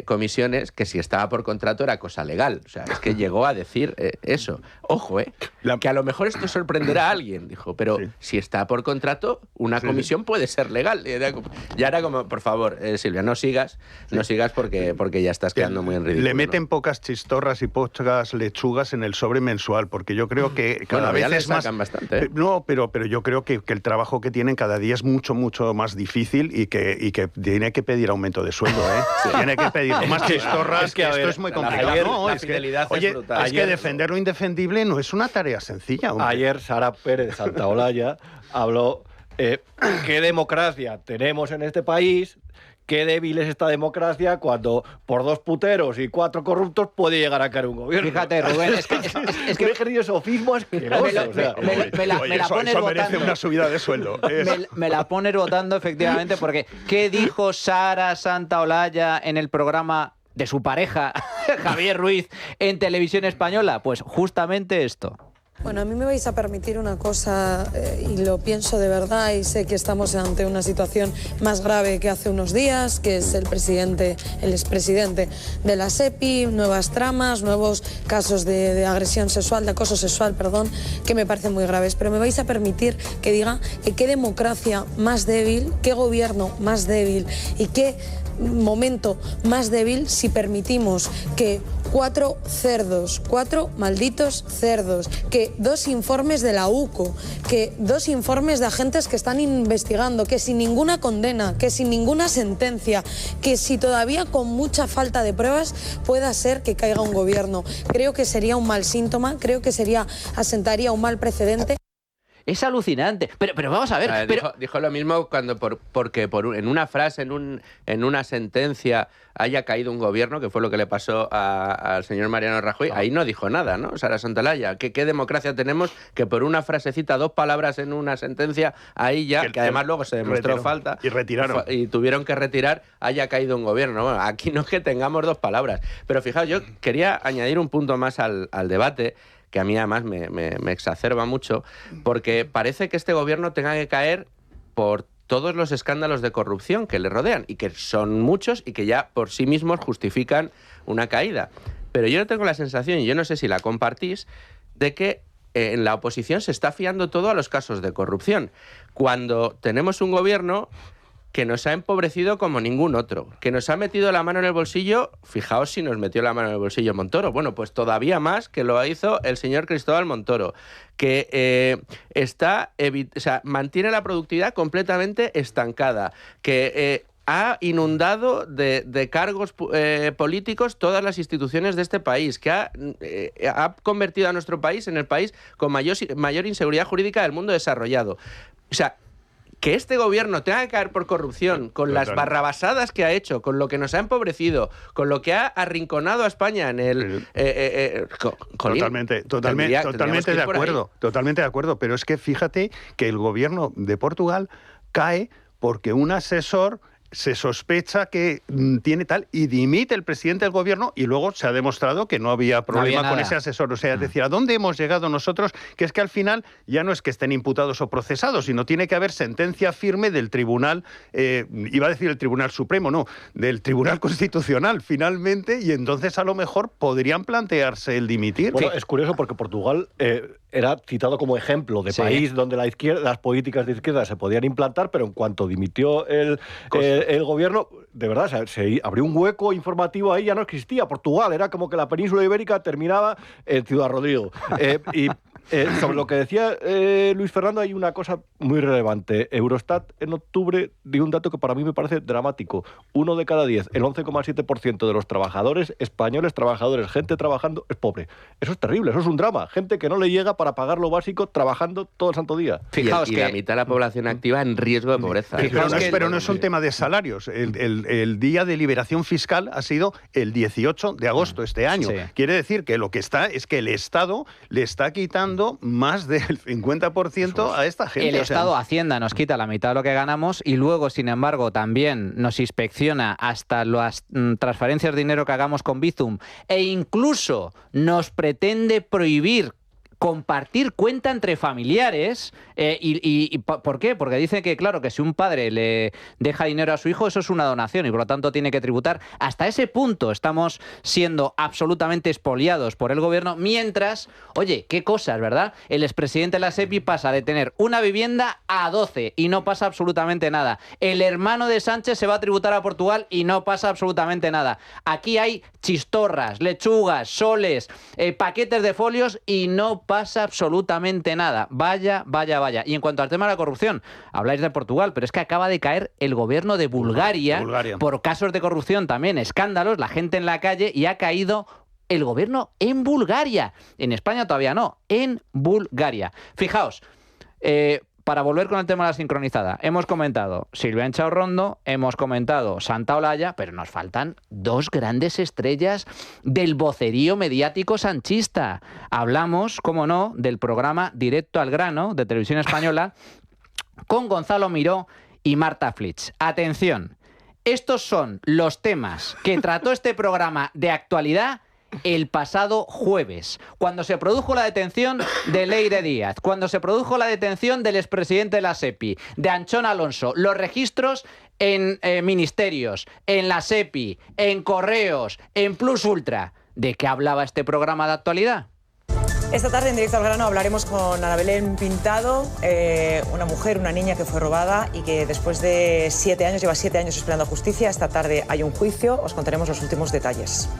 comisiones que si estaba por contrato era cosa legal. O sea, es que llegó a decir eso. Ojo, que a lo mejor esto sorprenderá a alguien, dijo, pero si está por contrato, una comisión puede ser legal. Ya era como, por favor, Silvia, no sigas porque ya estás quedando muy en ridículo. Le meten pocas chistorras y pocas lechugas en el sobre mensual, porque yo creo que cada vez es más... bastante, No, pero yo creo que el trabajo que tienen cada día es mucho, mucho más difícil y que tiene que pedir aumento de sueldo, Tiene que pedir más chistorras, es que esto es muy complicado. La fidelidad es brutal. Es que defender lo indefendible no es una tarea sencilla, hombre. Ayer Sara Pérez de Santaolalla habló qué democracia tenemos en este país, qué débil es esta democracia cuando por 2 puteros y 4 corruptos puede llegar a caer un gobierno. Fíjate, Rubén, es que un ejercicio sofismo asqueroso. Me la pones eso merece votando. una subida de sueldo. Me la pones votando, efectivamente, porque ¿qué dijo Sara Santaolalla en el programa de su pareja, Javier Ruiz, en Televisión Española? Pues justamente esto. Bueno, a mí me vais a permitir una cosa, y lo pienso de verdad, y sé que estamos ante una situación más grave que hace unos días, que es el expresidente de la SEPI, nuevas tramas, nuevos casos de agresión sexual, de acoso sexual, perdón, que me parecen muy graves. Pero me vais a permitir que diga que qué democracia más débil, qué gobierno más débil y qué momento más débil si permitimos que 4 malditos cerdos, que 2 informes de la UCO, que 2 informes de agentes que están investigando, que sin ninguna condena, que sin ninguna sentencia, que si todavía con mucha falta de pruebas pueda ser que caiga un gobierno. Creo que sería un mal síntoma, creo que asentaría un mal precedente. Es alucinante. Pero vamos a ver. Dijo lo mismo cuando porque en una frase, en una sentencia, haya caído un gobierno, que fue lo que le pasó al señor Mariano Rajoy. Ahí no dijo nada, ¿no? Sara Santaolalla. ¿Qué democracia tenemos que por una frasecita, 2 palabras en una sentencia, ahí ya, que además luego se demostró falta. Y retiraron. Y tuvieron que retirar, haya caído un gobierno. Bueno, aquí no es que tengamos 2 palabras. Pero fijaos, yo quería añadir un punto más al debate, que a mí además me exacerba mucho, porque parece que este gobierno tenga que caer por todos los escándalos de corrupción que le rodean, y que son muchos y que ya por sí mismos justifican una caída. Pero yo tengo la sensación, y yo no sé si la compartís, de que en la oposición se está fiando todo a los casos de corrupción, cuando tenemos un gobierno que nos ha empobrecido como ningún otro, que nos ha metido la mano en el bolsillo. Fijaos si nos metió la mano en el bolsillo Montoro. Bueno, pues todavía más que lo hizo el señor Cristóbal Montoro, que mantiene la productividad completamente estancada, que ha inundado de cargos políticos todas las instituciones de este país, que ha convertido a nuestro país en el país con mayor inseguridad jurídica del mundo desarrollado. O sea, que este gobierno tenga que caer por corrupción, con las barrabasadas que ha hecho, con lo que nos ha empobrecido, con lo que ha arrinconado a España en el... Totalmente de acuerdo, pero es que fíjate que el gobierno de Portugal cae porque un asesor se sospecha que tiene tal, y dimite el presidente del gobierno, y luego se ha demostrado que no había problema con ese asesor. O sea, es decir, ¿a dónde hemos llegado nosotros? Que es que al final ya no es que estén imputados o procesados, sino tiene que haber sentencia firme del Tribunal, iba a decir el Tribunal Supremo, no, del Tribunal Constitucional, finalmente, y entonces a lo mejor podrían plantearse el dimitir. Bueno, es curioso porque Portugal era citado como ejemplo de país donde las políticas de izquierda se podían implantar, pero en cuanto dimitió el gobierno, de verdad, se abrió un hueco informativo ahí, ya no existía. Portugal era como que la península ibérica terminaba en Ciudad Rodrigo. Sobre lo que decía Luis Fernando, hay una cosa muy relevante. Eurostat en octubre dio un dato que para mí me parece dramático. 1 de cada 10, el 11,7% de los trabajadores españoles, gente trabajando, es pobre. Eso es terrible, eso es un drama. Gente que no le llega para pagar lo básico trabajando todo el santo día. Fijaos que la mitad de la población activa en riesgo de pobreza. Pero no es un tema de salarios. El día de liberación fiscal ha sido el 18 de agosto este año. Sí. Quiere decir que lo que está es que el Estado le está quitando más del 50% a esta gente. El Estado, Hacienda, nos quita la mitad de lo que ganamos, y luego, sin embargo, también nos inspecciona hasta las transferencias de dinero que hagamos con Bizum, e incluso nos pretende prohibir compartir cuenta entre familiares. ¿Por qué? Porque dice que, claro, que si un padre le deja dinero a su hijo, eso es una donación y por lo tanto tiene que tributar. Hasta ese punto estamos siendo absolutamente expoliados por el gobierno, mientras, oye, qué cosas, ¿verdad? El expresidente de la SEPI pasa de tener una vivienda a 12 y no pasa absolutamente nada. El hermano de Sánchez se va a tributar a Portugal y no pasa absolutamente nada. Aquí hay chistorras, lechugas, soles, paquetes de folios y no pasa absolutamente nada. Vaya. Y en cuanto al tema de la corrupción, habláis de Portugal, pero es que acaba de caer el gobierno de Bulgaria. Por casos de corrupción también, escándalos, la gente en la calle, y ha caído el gobierno en Bulgaria. En España todavía no, en Bulgaria. Fijaos, para volver con el tema de la sincronizada, hemos comentado Silvia Enchaurrondo, hemos comentado Santa Olalla, pero nos faltan dos grandes estrellas del vocerío mediático sanchista. Hablamos, cómo no, del programa Directo al Grano de Televisión Española con Gonzalo Miró y Marta Flitsch. Atención, estos son los temas que trató este programa de actualidad el pasado jueves, cuando se produjo la detención de Leire Díaz, cuando se produjo la detención del expresidente de la SEPI, de Anchón Alonso, los registros en ministerios, en la SEPI, en Correos, en Plus Ultra. ¿De qué hablaba este programa de actualidad? Esta tarde en Directo al Grano hablaremos con Ana Belén Pintado, una mujer, una niña que fue robada y que después de 7 años, lleva 7 años esperando justicia. Esta tarde hay un juicio, os contaremos los últimos detalles.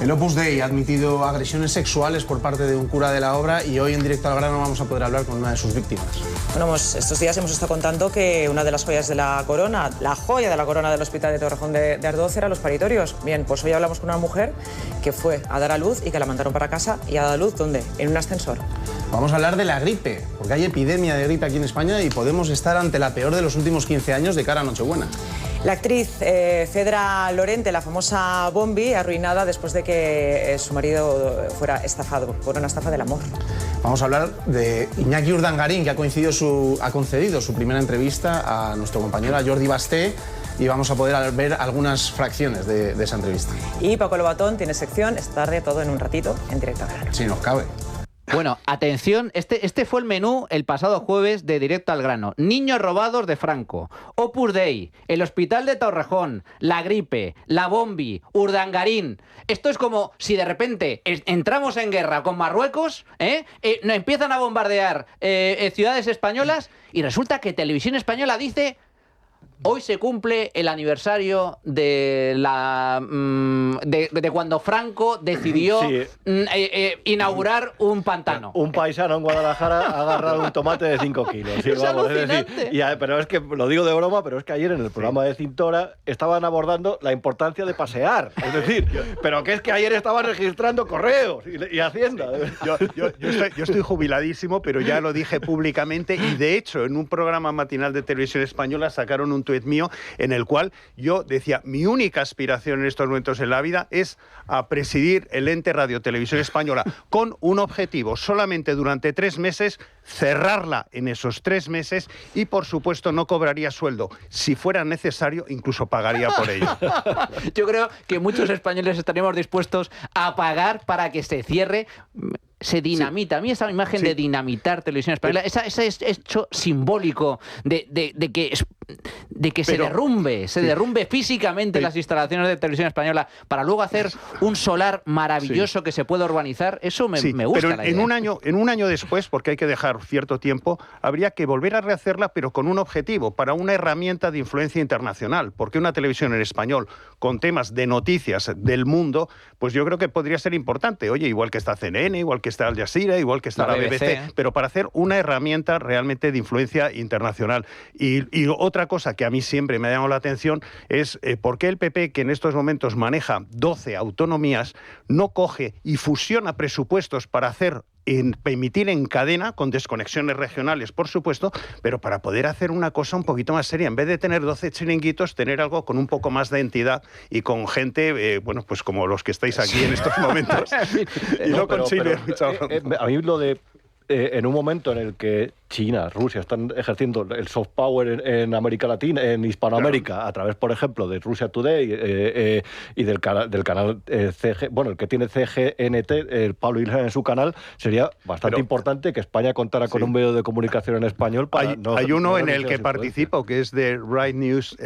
El Opus Dei ha admitido agresiones sexuales por parte de un cura de la obra y hoy en Directo al Grano vamos a poder hablar con una de sus víctimas. Bueno, estos días hemos estado contando que una de las joyas de la corona, la joya de la corona del Hospital de Torrejón de Ardoz eran los paritorios. Bien, pues hoy hablamos con una mujer que fue a dar a luz y que la mandaron para casa. ¿Y a dar a luz dónde? En un ascensor. Vamos a hablar de la gripe, porque hay epidemia de gripe aquí en España y podemos estar ante la peor de los últimos 15 años de cara a Nochebuena. La actriz Fedra Lorente, la famosa Bombi, arruinada después de que su marido fuera estafado por una estafa del amor. Vamos a hablar de Iñaki Urdangarín, que ha concedido su primera entrevista a nuestro compañero Jordi Basté, y vamos a poder ver algunas fracciones de esa entrevista. Y Paco Lobatón tiene sección, esta tarde todo en un ratito en Directo al Grano. Si nos cabe. Bueno, atención, este fue el menú el pasado jueves de Directo al Grano. Niños robados de Franco, Opus Dei, el Hospital de Torrejón, la gripe, la Bombi, Urdangarín. Esto es como si de repente entramos en guerra con Marruecos, nos empiezan a bombardear ciudades españolas y resulta que Televisión Española dice: hoy se cumple el aniversario de cuando Franco decidió inaugurar un pantano. Un paisano en Guadalajara ha agarrado un tomate de 5 kilos. Sí, es vamos, alucinante. Pero es que lo digo de broma, pero es que ayer en el programa de Cintora estaban abordando la importancia de pasear. Es decir, pero que es que ayer estaban registrando correos y Hacienda. Yo estoy jubiladísimo, pero ya lo dije públicamente y de hecho en un programa matinal de Televisión Española sacaron un tuit mío en el cual yo decía: mi única aspiración en estos momentos en la vida es a presidir el ente Radio Televisión Española con un objetivo: solamente durante 3 meses, cerrarla en esos 3 meses y por supuesto no cobraría sueldo. Si fuera necesario, incluso pagaría por ello. Yo creo que muchos españoles estaríamos dispuestos a pagar para que se cierre. Se dinamita. A mí esa imagen de dinamitar Televisión Española, ese hecho simbólico de que se derrumbe físicamente las instalaciones de Televisión Española para luego hacer un solar maravilloso que se pueda urbanizar, eso me gusta. Pero en un año después, porque hay que dejar cierto tiempo, habría que volver a rehacerla, pero con un objetivo, para una herramienta de influencia internacional, porque una televisión en español con temas de noticias del mundo, pues yo creo que podría ser importante. Oye, igual que está CNN, igual que está Al Jazeera, igual que está la BBC, pero para hacer una herramienta realmente de influencia internacional. Y otra cosa que a mí siempre me ha llamado la atención es por qué el PP, que en estos momentos maneja 12 autonomías, no coge y fusiona presupuestos para emitir en cadena, con desconexiones regionales, por supuesto, pero para poder hacer una cosa un poquito más seria. En vez de tener 12 chiringuitos, tener algo con un poco más de entidad y con gente, pues como los que estáis aquí en estos momentos. Y no con Chile. A mí lo de... en un momento en el que China, Rusia están ejerciendo el soft power en América Latina, en Hispanoamérica, a través, por ejemplo, de Russia Today y del canal CG, bueno, el que tiene CGNT, el Pablo Iglesias en su canal, sería bastante importante que España contara con un medio de comunicación en español. Hay uno en el que participo, que es de Right News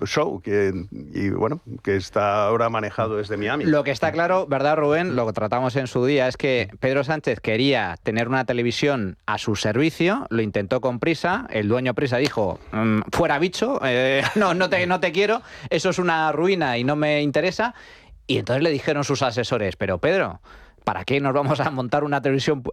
Show, que está ahora manejado desde Miami. Lo que está claro, ¿verdad, Rubén? Lo que tratamos en su día es que Pedro Sánchez quería tener una televisión a su servicio, lo intentó con Prisa, el dueño Prisa dijo: fuera bicho, no te quiero, eso es una ruina y no me interesa. Y entonces le dijeron sus asesores: pero Pedro, ¿para qué nos vamos a montar una televisión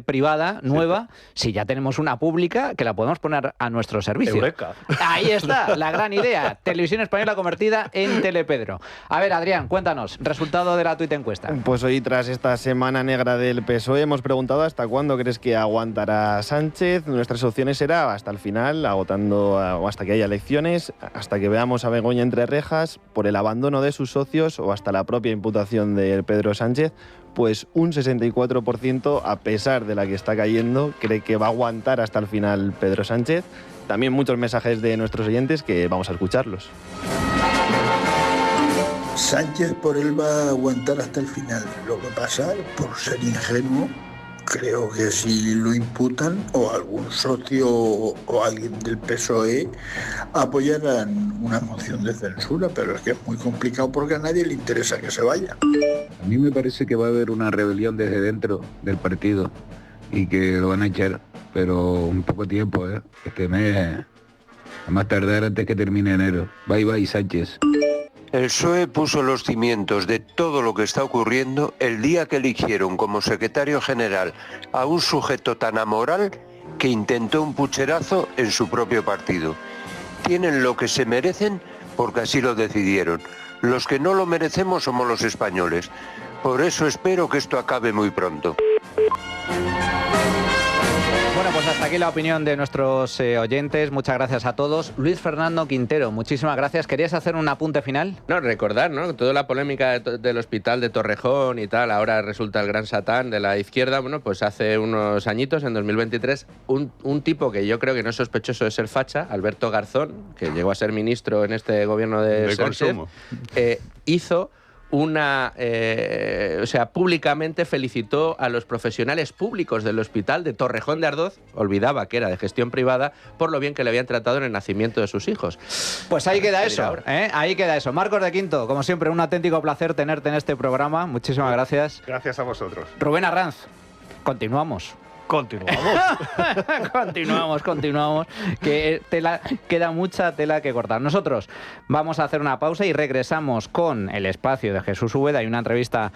privada nueva si ya tenemos una pública que la podemos poner a nuestro servicio? Eureka. Ahí está, la gran idea. Televisión española convertida en Telepedro. A ver, Adrián, cuéntanos, resultado de la tuitencuesta. Pues hoy, tras esta semana negra del PSOE, hemos preguntado hasta cuándo crees que aguantará Sánchez. Nuestras opciones será hasta el final, agotando o hasta que haya elecciones, hasta que veamos a Begoña entre rejas, por el abandono de sus socios o hasta la propia imputación de Pedro Sánchez. Pues un 64%, a pesar de la que está cayendo, cree que va a aguantar hasta el final Pedro Sánchez. También muchos mensajes de nuestros oyentes que vamos a escucharlos. Sánchez por él va a aguantar hasta el final. Lo que pasa, por ser ingenuo, creo que si lo imputan o algún socio o alguien del PSOE apoyarán una moción de censura, pero es que es muy complicado porque a nadie le interesa que se vaya. A mí me parece que va a haber una rebelión desde dentro del partido y que lo van a echar, pero un poco tiempo, este mes, a más tardar antes que termine enero. Bye Sánchez. El PSOE puso los cimientos de todo lo que está ocurriendo el día que eligieron como secretario general a un sujeto tan amoral que intentó un pucherazo en su propio partido. Tienen lo que se merecen porque así lo decidieron. Los que no lo merecemos somos los españoles. Por eso espero que esto acabe muy pronto. Bueno, pues hasta aquí la opinión de nuestros oyentes. Muchas gracias a todos. Luis Fernando Quintero, muchísimas gracias. ¿Querías hacer un apunte final? No, recordar, ¿no? Toda la polémica del hospital de Torrejón y tal, ahora resulta el gran satán de la izquierda. Bueno, pues hace unos añitos, en 2023, un tipo que yo creo que no es sospechoso de ser facha, Alberto Garzón, que llegó a ser ministro en este gobierno de Sánchez, hizo públicamente felicitó a los profesionales públicos del hospital de Torrejón de Ardoz, olvidaba que era de gestión privada, por lo bien que le habían tratado en el nacimiento de sus hijos. Pues ahí queda eso, ahí queda eso. Marcos de Quinto, como siempre, un auténtico placer tenerte en este programa. Muchísimas gracias. Gracias a vosotros. Rubén Arranz, continuamos. Continuamos, que queda mucha tela que cortar. Nosotros vamos a hacer una pausa y regresamos con el espacio de Jesús Úbeda. Hay una entrevista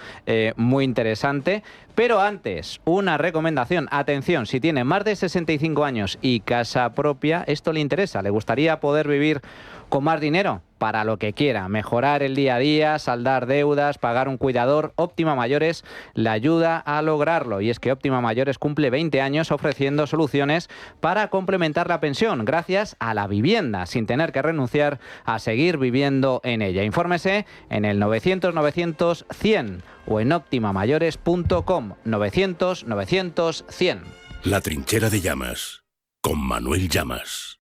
muy interesante, pero antes, una recomendación. Atención, si tiene más de 65 años y casa propia, esto le interesa, le gustaría poder vivir con más dinero para lo que quiera, mejorar el día a día, saldar deudas, pagar un cuidador. Óptima Mayores le ayuda a lograrlo. Y es que Óptima Mayores cumple 20 años ofreciendo soluciones para complementar la pensión gracias a la vivienda, sin tener que renunciar a seguir viviendo en ella. Infórmese en el 900-900-100 o en optimamayores.com. 900-900-100. La trinchera de Llamas, con Manuel Llamas.